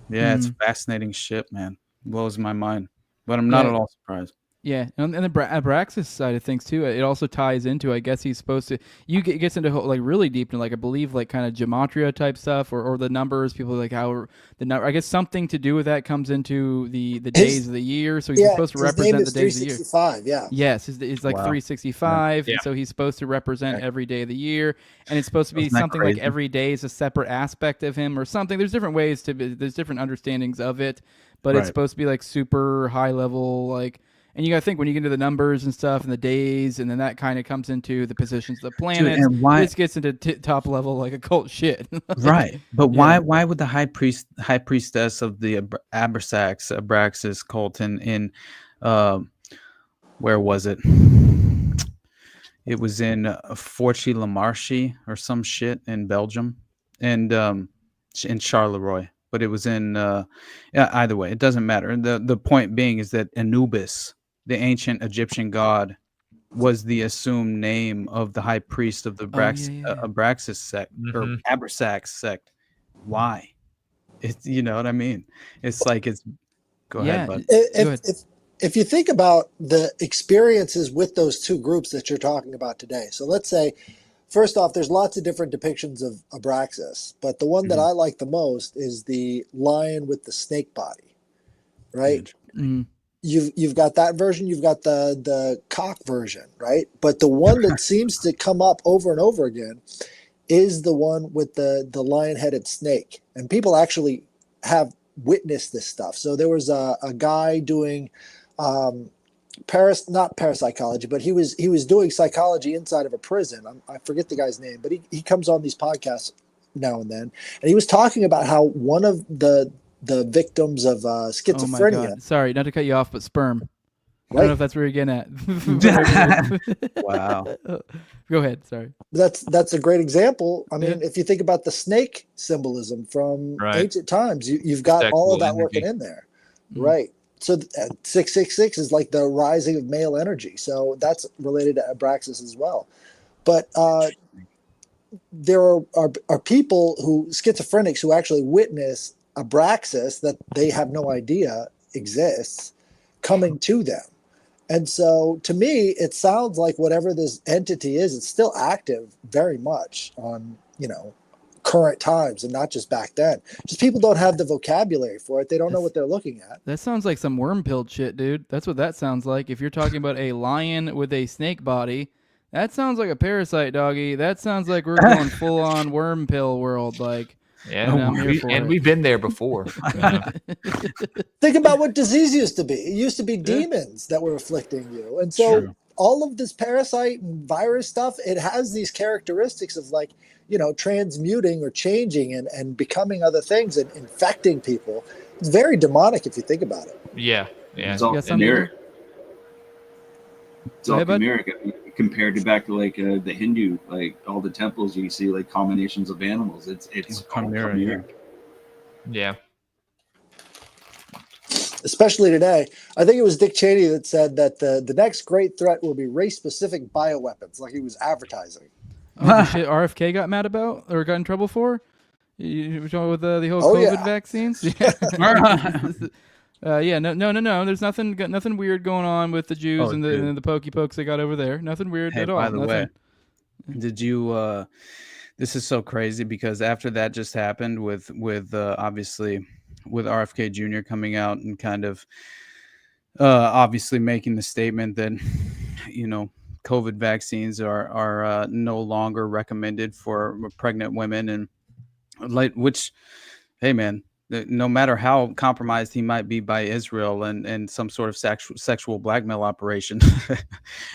Yeah, it's fascinating shit, man. Blows my mind, but I'm not at all surprised. Yeah, and the Abraxas side of things too. It also ties into, I guess he's supposed to. Gets into like really deep into like I believe like kind of gematria type stuff or the numbers. People like how the number. I guess something to do with that comes into the days of the year. So he's supposed to represent the days of the year. Yeah. Yes, it's like 365, and so he's supposed to represent every day of the year, and it's supposed to be something like every day is a separate aspect of him or something. There's different ways there's different understandings of it, but it's supposed to be like super high level like. And you got to think when you get into the numbers and stuff and the days, and then that kind of comes into the positions of the planets. Dude, this gets into top level like occult shit. Right. But why would the high priestess of the Abraxas cult in where was it? It was in Forcy-le-Marche or some shit in Belgium, and in Charleroi. But it was in either way, it doesn't matter. The point being is that Anubis, the ancient Egyptian god, was the assumed name of the high priest of the Abraxas sect or Abrasax sect. Why? It's, you know what I mean? It's like it's. Go ahead, bud. If you think about the experiences with those two groups that you're talking about today, so let's say first off, there's lots of different depictions of Abraxas, but the one that I like the most is the lion with the snake body, right? You've got that version, you've got the cock version, right? But the one that seems to come up over and over again is the one with the lion-headed snake. And people actually have witnessed this stuff. So there was a guy doing not parapsychology, but he was doing psychology inside of a prison. I forget the guy's name, but he comes on these podcasts now and then, and he was talking about how one of the victims of schizophrenia. Oh my God. Sorry, not to cut you off, but sperm. I Right. don't know if that's where you're getting at. Wow. Go ahead. Sorry. That's a great example. I mean, if you think about the snake symbolism from ancient times, you've got all of that working in there, right? So 666 is like the rising of male energy. So that's related to Abraxas as well. But there are people schizophrenics who actually witness Abraxas that they have no idea exists coming to them. And so to me, it sounds like whatever this entity is, it's still active very much on, current times and not just back then. Just people don't have the vocabulary for it. They don't know what they're looking at. That sounds like some worm-pilled shit, dude. That's what that sounds like. If you're talking about a lion with a snake body, that sounds like a parasite, doggy. That sounds like we're going full-on worm pill world. Like, yeah, we've been there before. Think about what disease used to be. It used to be demons that were afflicting you. And so all of this parasite and virus stuff, it has these characteristics of like, transmuting or changing and becoming other things and infecting people. It's very demonic if you think about it. Yeah. It's all chimeric. It's all chimeric. I mean, compared to back to like the Hindu, like all the temples you see like combinations of animals. It's chimeric. Yeah. Especially today. I think it was Dick Cheney that said that the next great threat will be race-specific bioweapons, like he was advertising. Oh, the shit RFK got mad about or got in trouble for? You talking with the whole COVID vaccines? Yeah. No. There's nothing weird going on with the Jews and the pokey pokes they got over there. Nothing weird at all. By the way, did you? This is so crazy because after that just happened with obviously with RFK Jr. coming out and kind of obviously making the statement that COVID vaccines are no longer recommended for pregnant women, and which, hey man, no matter how compromised he might be by Israel and some sort of sexual blackmail operation,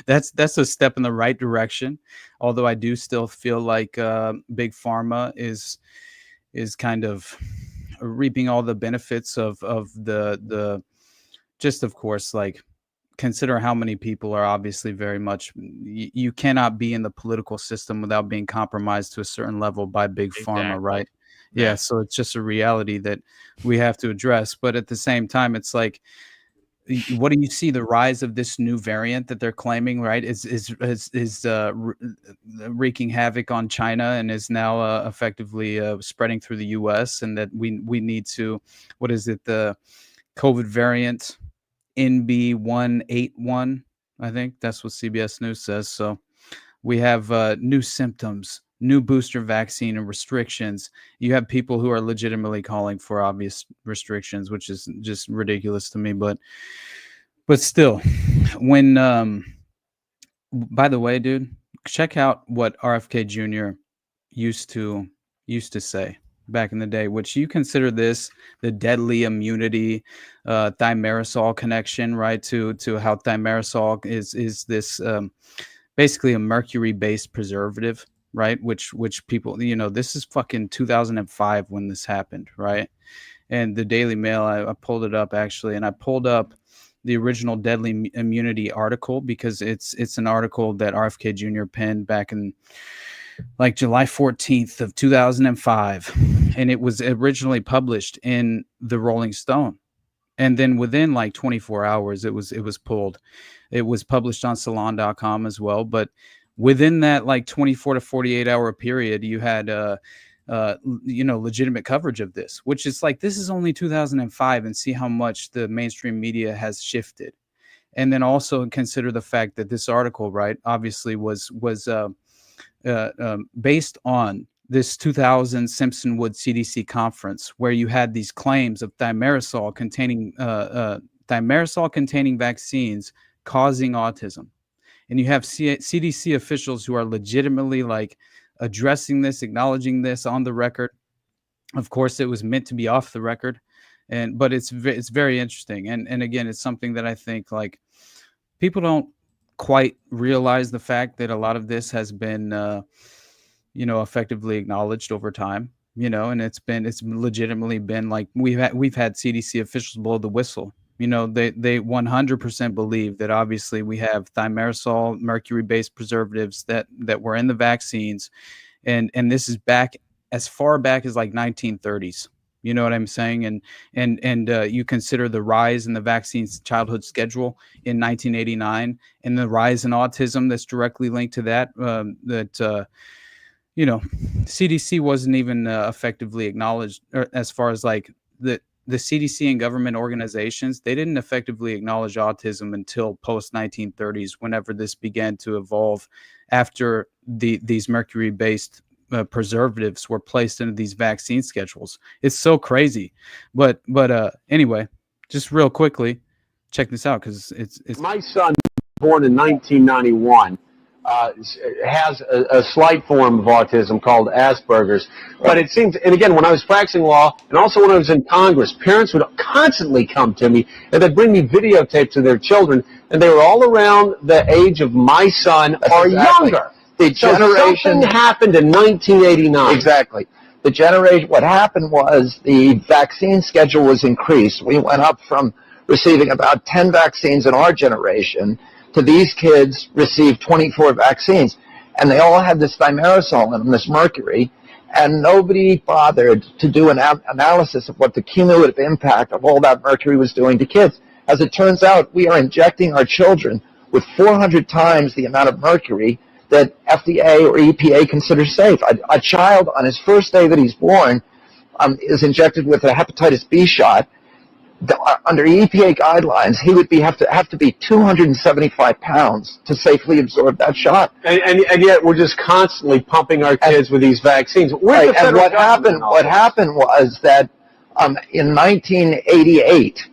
that's a step in the right direction. Although I do still feel like big pharma is kind of reaping all the benefits of the just, of course, like, consider how many people are obviously very much, you cannot be in the political system without being compromised to a certain level by big pharma, right? Yeah. So it's just a reality that we have to address. But at the same time, it's like, what do you see? The rise of this new variant that they're claiming, right, is wreaking havoc on China and is now effectively spreading through the U.S. and that we need to, what is it, the COVID variant NB181? I think that's what CBS News says. So we have new symptoms, new booster vaccine and restrictions. You have people who are legitimately calling for obvious restrictions, which is just ridiculous to me. But still, when by the way, dude, check out what RFK Jr. used to say back in the day, which you consider this the deadly immunity thimerosal connection, right? To how thimerosal is this basically a mercury-based preservative, right? Which people, this is fucking 2005 when this happened, right? And the Daily Mail, I pulled it up actually, and I pulled up the original deadly immunity article because it's an article that RFK Jr. penned back in like July 14th of 2005, and it was originally published in the Rolling Stone, and then within like 24 hours it was pulled. It was published on salon.com as well, but within that like 24 to 48 hour period you had legitimate coverage of this, which is like, this is only 2005, and see how much the mainstream media has shifted. And then also consider the fact that this article, right, obviously was based on this 2000 Simpson-Wood CDC conference, where you had these claims of thimerosal containing vaccines causing autism. And you have CDC officials who are legitimately like addressing this, acknowledging this on the record. Of course, it was meant to be off the record, but it's very interesting. And again, it's something that I think like people don't quite realize the fact that a lot of this has been, effectively acknowledged over time. And it's legitimately been like we've had CDC officials blow the whistle. They 100% believe that obviously we have thimerosal, mercury-based preservatives that were in the vaccines, and this is back as far back as like 1930s. You know what I'm saying? And you consider the rise in the vaccine's childhood schedule in 1989, and the rise in autism that's directly linked to that. CDC wasn't even effectively acknowledged, as far as like the CDC and government organizations, they didn't effectively acknowledge autism until post 1930s, whenever this began to evolve after these mercury-based preservatives were placed into these vaccine schedules. It's so crazy. But anyway, just real quickly, check this out, because it's my son, born in 1991. Has a slight form of autism called Asperger's. But it seems, and again, when I was practicing law, and also when I was in Congress, parents would constantly come to me, and they'd bring me videotapes of their children, and they were all around the age of my son or younger. The generation, so something happened in 1989. Exactly. The generation, what happened was the vaccine schedule was increased. We went up from receiving about 10 vaccines in our generation to these kids received 24 vaccines, and they all had this thimerosal in them, this mercury, and nobody bothered to do an analysis of what the cumulative impact of all that mercury was doing to kids. As it turns out, we are injecting our children with 400 times the amount of mercury that FDA or EPA considers safe. A child on his first day that he's born is injected with a hepatitis B shot. Under EPA guidelines, he would have to be 275 pounds to safely absorb that shot. And yet we're just constantly pumping our kids with these vaccines. Right, and what happened was that in 1988,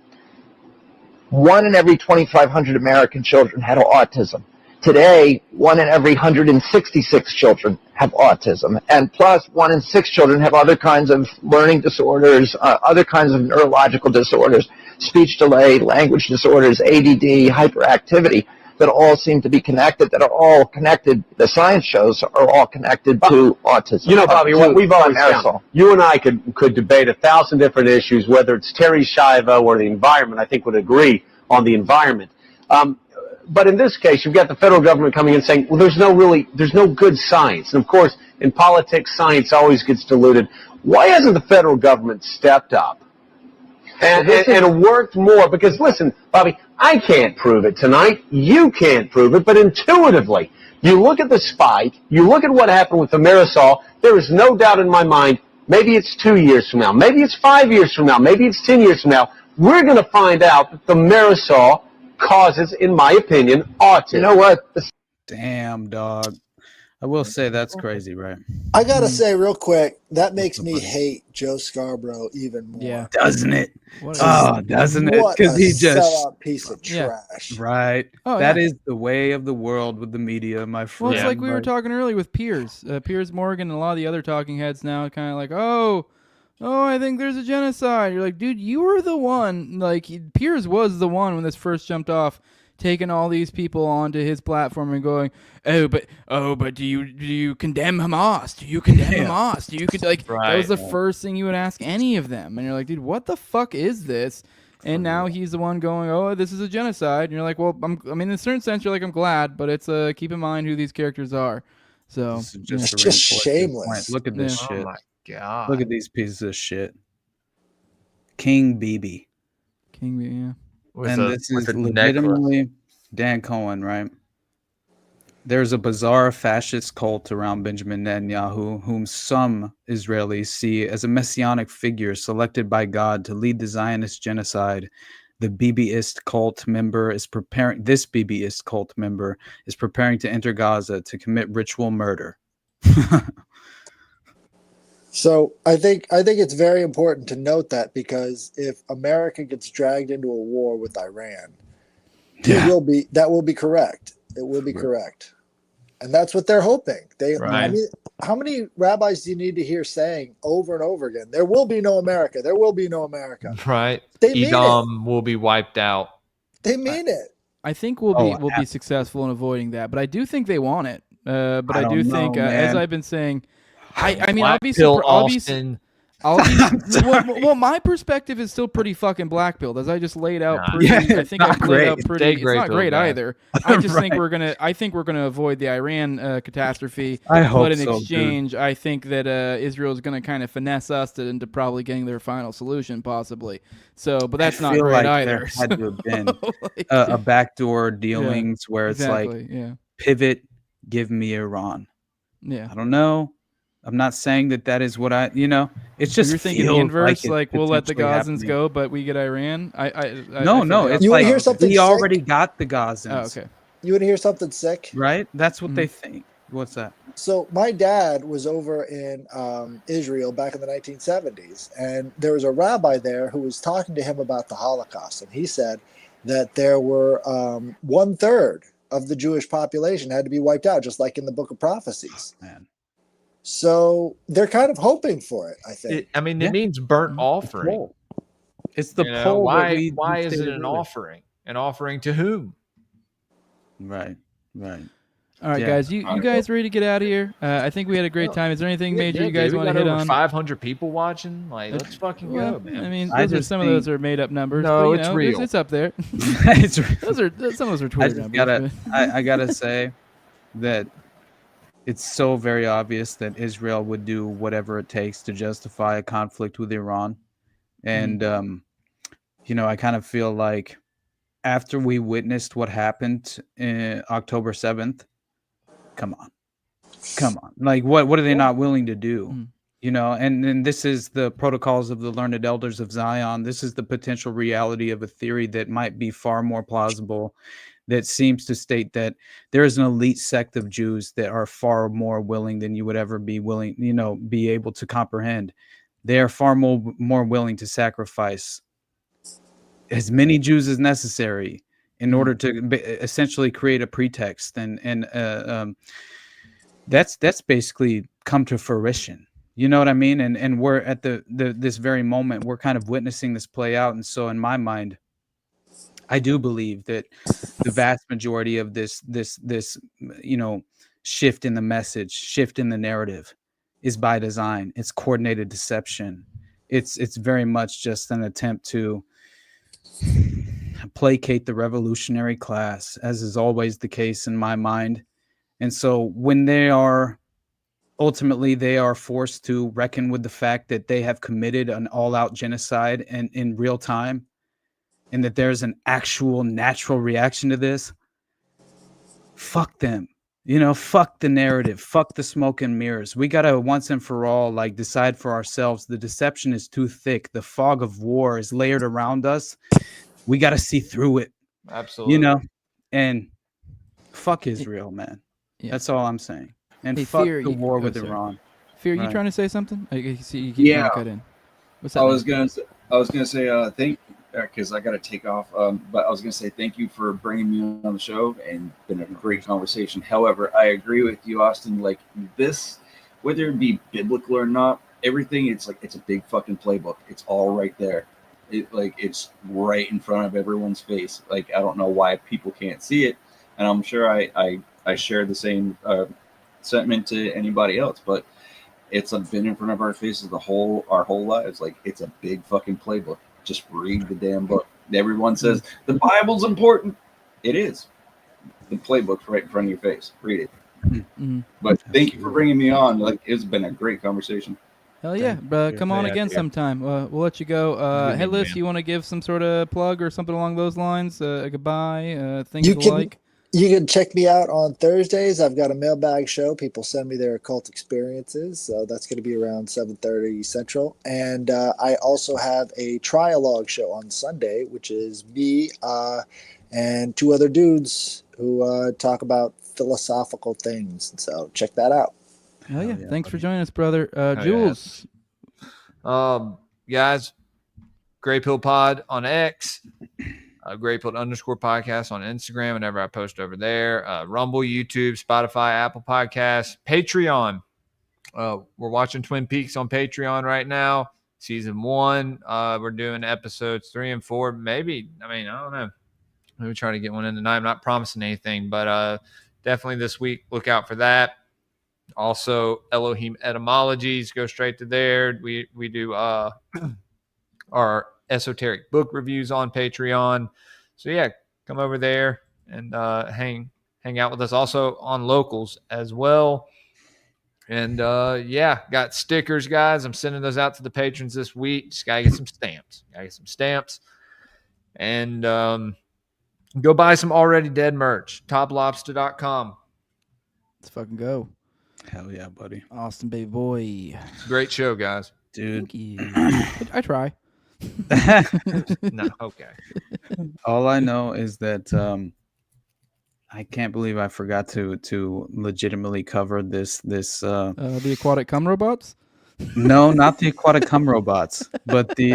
1 in every 2,500 American children had autism. Today, 1 in every 166 children have autism, and plus 1 in 6 children have other kinds of learning disorders, other kinds of neurological disorders, speech delay, language disorders, ADD, hyperactivity, that all seem to be connected, that are all connected, the science shows are all connected to autism. You know, Bobby, what we've always found, you and I could debate 1,000 different issues, whether it's Terry Schiavo or the environment. I think would agree on the environment. But in this case, you've got the federal government coming in saying, well, there's no good science. And of course, in politics, science always gets diluted. Why hasn't the federal government stepped up and worked more? Because listen, Bobby, I can't prove it tonight. You can't prove it. But intuitively, you look at the spike, you look at what happened with the thimerosal, there is no doubt in my mind, maybe it's 2 years from now, maybe it's 5 years from now, maybe it's 10 years from now, we're going to find out that the thimerosal causes, in my opinion, autism. You know what? Damn, dog. I will say that's crazy, right? I gotta say real quick, that makes me hate Joe Scarborough even more. Yeah. Doesn't it? Doesn't it? What a Because he just sellout piece of trash. right. Oh, That yeah. is the way of the world with the media, my friend. Well, it's like we were talking earlier with Piers Morgan, and a lot of the other talking heads now, kind of like, oh, I think there's a genocide. You're like, dude, you were the one. Like, Piers was the one when this first jumped off, taking all these people onto his platform and going, oh, but do you condemn Hamas? Do you condemn Hamas? Do you that was the first thing you would ask any of them, and you're like, dude, what the fuck is this? And now he's the one going, oh, this is a genocide. And you're like, well, in a certain sense, you're like, I'm glad, but it's keep in mind who these characters are. So It's just shameless. Look at this shit. Oh my god! Look at these pieces of shit. King BB. yeah. And this is legitimately Dan Cohen, right? There's a bizarre fascist cult around Benjamin Netanyahu, whom some Israelis see as a messianic figure selected by God to lead the Zionist genocide. The BBist cult member is preparing. This BBist cult member is preparing to enter Gaza to commit ritual murder. So I think it's very important to note that, because if America gets dragged into a war with Iran, that will be correct. It will be correct, and that's what they're hoping. I mean, how many rabbis do you need to hear saying over and over again, "There will be no America. There will be no America." Right. They mean Edom will be wiped out. They mean it. I think we'll be successful in avoiding that, but I do think they want it. But I do think, as I've been saying, I mean, I'll be well, my perspective is still pretty fucking black pilled, as I just laid out. I think I've laid out pretty. It's not great either. I just think we're gonna avoid the Iran catastrophe. I hope but in so, exchange, I think that Israel is gonna kind of finesse us into probably getting their final solution, possibly. So, but that's not great either. There had to have been a backdoor dealings where it's pivot, give me Iran. Yeah, I don't know. I'm not saying that is what it's just you're thinking the inverse, like we'll let the Gazans go, but we get Iran. No, it's you like hear something we sick? already got the Gazans. Oh, okay. You want to hear something sick? Right? That's what they think. What's that? So my dad was over in Israel back in the 1970s, and there was a rabbi there who was talking to him about the Holocaust, and he said that there were 1/3 of the Jewish population had to be wiped out, just like in the Book of Prophecies. Man. So they're kind of hoping for it, I think. It means burnt offering. It's the pole. Why is it an offering? An offering to whom? Right. All right, guys. You guys ready to get out of here? I think we had a great time. Is there anything major you guys want to hit on? 500 people watching. Like, let's fucking go, man. I mean, some of those are made up numbers. No, but, it's real. It's up there. It's real. Some of those are Twitter numbers. I gotta say that it's so very obvious that Israel would do whatever it takes to justify a conflict with Iran. And, I kind of feel like after we witnessed what happened in October 7th, come on. Like, what are they not willing to do? And this is the protocols of the learned elders of Zion. This is the potential reality of a theory that might be far more plausible, that seems to state that there is an elite sect of Jews that are far more willing than you would ever be willing, be able to comprehend. They are far more willing to sacrifice as many Jews as necessary in order to essentially create a pretext. And that's basically come to fruition. You know what I mean? And we're at this very moment, we're kind of witnessing this play out. And so in my mind, I do believe that the vast majority of this shift in the message, shift in the narrative is by design. It's coordinated deception. It's very much just an attempt to placate the revolutionary class, as is always the case in my mind. And so when they are forced to reckon with the fact that they have committed an all-out genocide and in real time, and that there's an actual natural reaction to this, fuck them. Fuck the narrative, fuck the smoke and mirrors. We gotta once and for all decide for ourselves. The deception is too thick. The fog of war is layered around us. We gotta see through it. Absolutely. And fuck Israel, man. Yeah. That's all I'm saying. And fuck the war with Iran. Fear, you trying to say something? I see you keep trying to cut in. What's up? I was gonna say thank, because I got to take off. But I was gonna say thank you for bringing me on the show, and been a great conversation. However, I agree with you, Austin. Like this, whether it be biblical or not, everything it's a big fucking playbook. It's all right there. It's right in front of everyone's face. I don't know why people can't see it, and I'm sure I share the same sentiment to anybody else, but it's been in front of our faces our whole lives. It's a big fucking playbook. Just read the damn book. Everyone says the Bible's important. It is. The playbook's right in front of your face. Read it. Mm-hmm. But thank you for bringing me on. It's been a great conversation. Hell yeah, come on again sometime. We'll let you go. Headless, you want to give some sort of plug or something along those lines? A goodbye, things to like? You can check me out on Thursdays. I've got a mailbag show. People send me their occult experiences. So that's going to be around 7:30 Central. And I also have a trialogue show on Sunday, which is me and two other dudes who talk about philosophical things. So check that out. Oh yeah, thanks for joining us, brother. yeah. Jules. Guys, Gray Pill Pod on X, Gray Pill _ podcast on Instagram whenever I post over there. Rumble, YouTube, Spotify, Apple Podcasts, Patreon. We're watching Twin Peaks on Patreon right now. Season 1. We're doing episodes 3 and 4. Maybe, I don't know. Maybe try to get one in tonight. I'm not promising anything, but definitely this week, look out for that. Also, Elohim Etymologies, go straight to there. We do our esoteric book reviews on Patreon. So yeah, come over there and hang out with us. Also on Locals as well. And got stickers, guys. I'm sending those out to the patrons this week. Just gotta get some stamps. And go buy some Already Dead merch. TopLobster.com. Let's fucking go. Hell yeah, buddy. Austin, baby boy. Great show, guys. Dude. Thank you. I try. No, okay. All I know is that I can't believe I forgot to legitimately cover this. The aquatic cum robots. No, not the aquatic cum robots, but the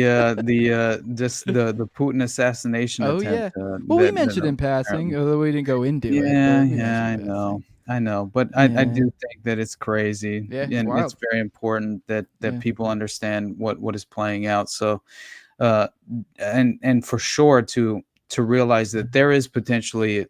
Putin assassination attempt. Yeah. Well, we mentioned in passing, although we didn't go into it. Yeah, I know, but I do think that it's crazy, and it's very important that people understand what is playing out. So, and for sure to realize that there is potentially,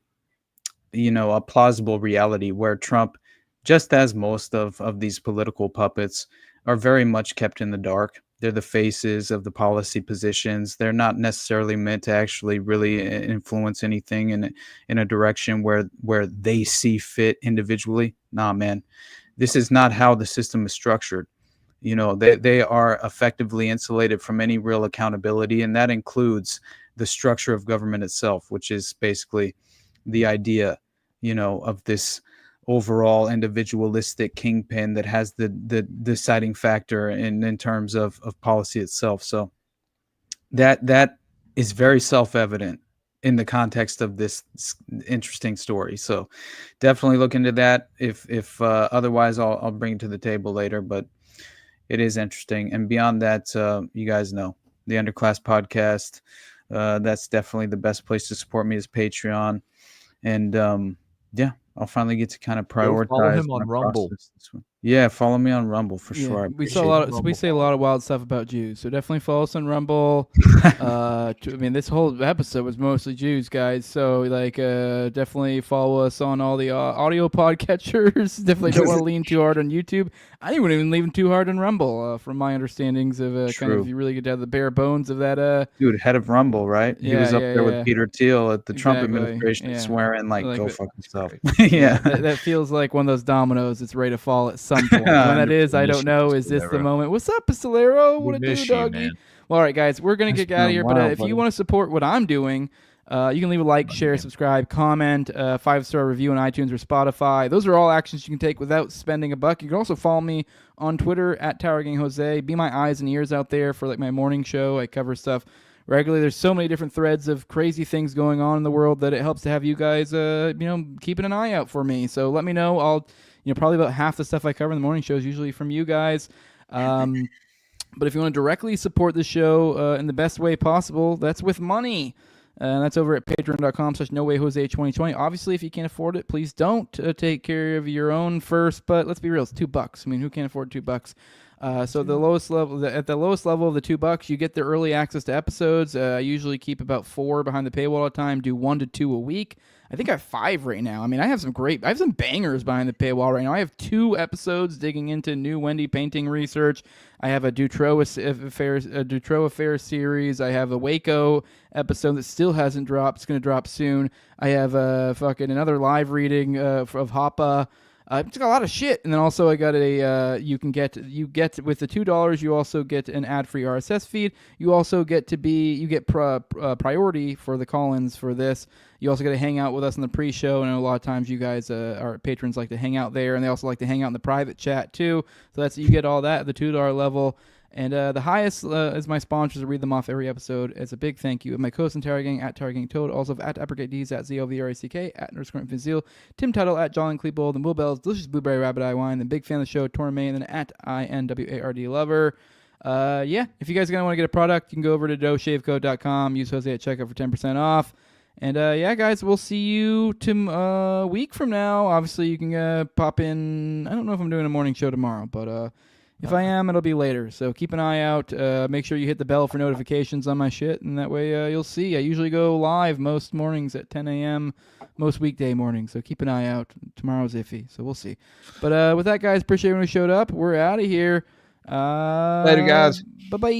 a plausible reality where Trump, just as most of these political puppets, are very much kept in the dark. They're the faces of the policy positions. They're not necessarily meant to actually really influence anything in a direction where they see fit individually. Nah, man, this is not how the system is structured. They are effectively insulated from any real accountability, and that includes the structure of government itself, which is basically the idea, of this overall individualistic kingpin that has the deciding factor in terms of policy itself. So that is very self-evident in the context of this interesting story. So definitely look into that. If otherwise, I'll bring it to the table later, but it is interesting. And beyond that, you guys know the Underclass podcast. That's definitely the best place to support me is Patreon. And I'll finally get to kind of prioritize. Follow him on Rumble. Yeah, follow me on Rumble for sure. We say a lot of wild stuff about Jews, so definitely follow us on Rumble. This whole episode was mostly Jews, guys. So definitely follow us on all the audio podcatchers. Definitely don't want to lean too hard on YouTube. I wouldn't even lean too hard on Rumble, from my understandings of kind of you really get to have the bare bones of that. Dude, head of Rumble, right? He was up there with Peter Thiel at the Trump administration, swearing go fuck himself. Yeah, that feels like one of those dominoes that's ready to fall at some point. When that is, I don't know. Is this the moment? What's up, Pistolero? What it do, doggy? Well, all right, guys, we're going to get out of here. But if you want to support what I'm doing, you can leave a like, share, subscribe, comment, 5-star review on iTunes or Spotify. Those are all actions you can take without spending a buck. You can also follow me on Twitter at TowerGangJose. Be my eyes and ears out there for my morning show. I cover stuff regularly. There's so many different threads of crazy things going on in the world that it helps to have you guys, keeping an eye out for me. So let me know. I'll, probably about half the stuff I cover in the morning show is usually from you guys. But if you want to directly support the show in the best way possible, that's with money. That's over at patreon.com/NoWayJose2020. Obviously, if you can't afford it, please don't take care of your own first. But let's be real, it's $2. I mean, who can't afford $2? So the lowest level, at the lowest level of the $2, you get the early access to episodes. I usually keep about 4 behind the paywall all the time. Do 1 to 2 a week. I think I have 5 right now. I mean, I have some bangers behind the paywall right now. I have 2 episodes digging into new Wendy painting research. I have a Dutroux Affair series. I have a Waco episode that still hasn't dropped. It's going to drop soon. I have another live reading of Hoppa. It's got a lot of shit, and then also I got you get with the $2. You also get an ad-free RSS feed. You also get priority for the call-ins for this. You also get to hang out with us in the pre-show, and a lot of times you guys, our patrons, like to hang out there, and they also like to hang out in the private chat too. So you get all that at the $2 level. And the highest is my sponsors. I read them off every episode. It's a big thank you. My co-host and Terra Gang at Terra Gang Toad, also at ApplegateDs at ZOVRACK, at _Infinzeal, Tim Tuttle at John Cleebold, and Will Bell's Delicious Blueberry Rabbit Eye Wine, the big fan of the show, Torme, and then at INWARD Lover. Yeah, if you guys are going to want to get a product, you can go over to doeshaveco.com, use Jose at checkout for 10% off. And yeah, guys, we'll see you a week from now. Obviously, you can pop in. I don't know if I'm doing a morning show tomorrow, but if I am, it'll be later. So keep an eye out. Make sure you hit the bell for notifications on my shit, and that way you'll see. I usually go live most mornings at 10 a.m., most weekday mornings. So keep an eye out. Tomorrow's iffy, so we'll see. But with that, guys, appreciate everyone who showed up. We're out of here. Later, guys. Bye-bye.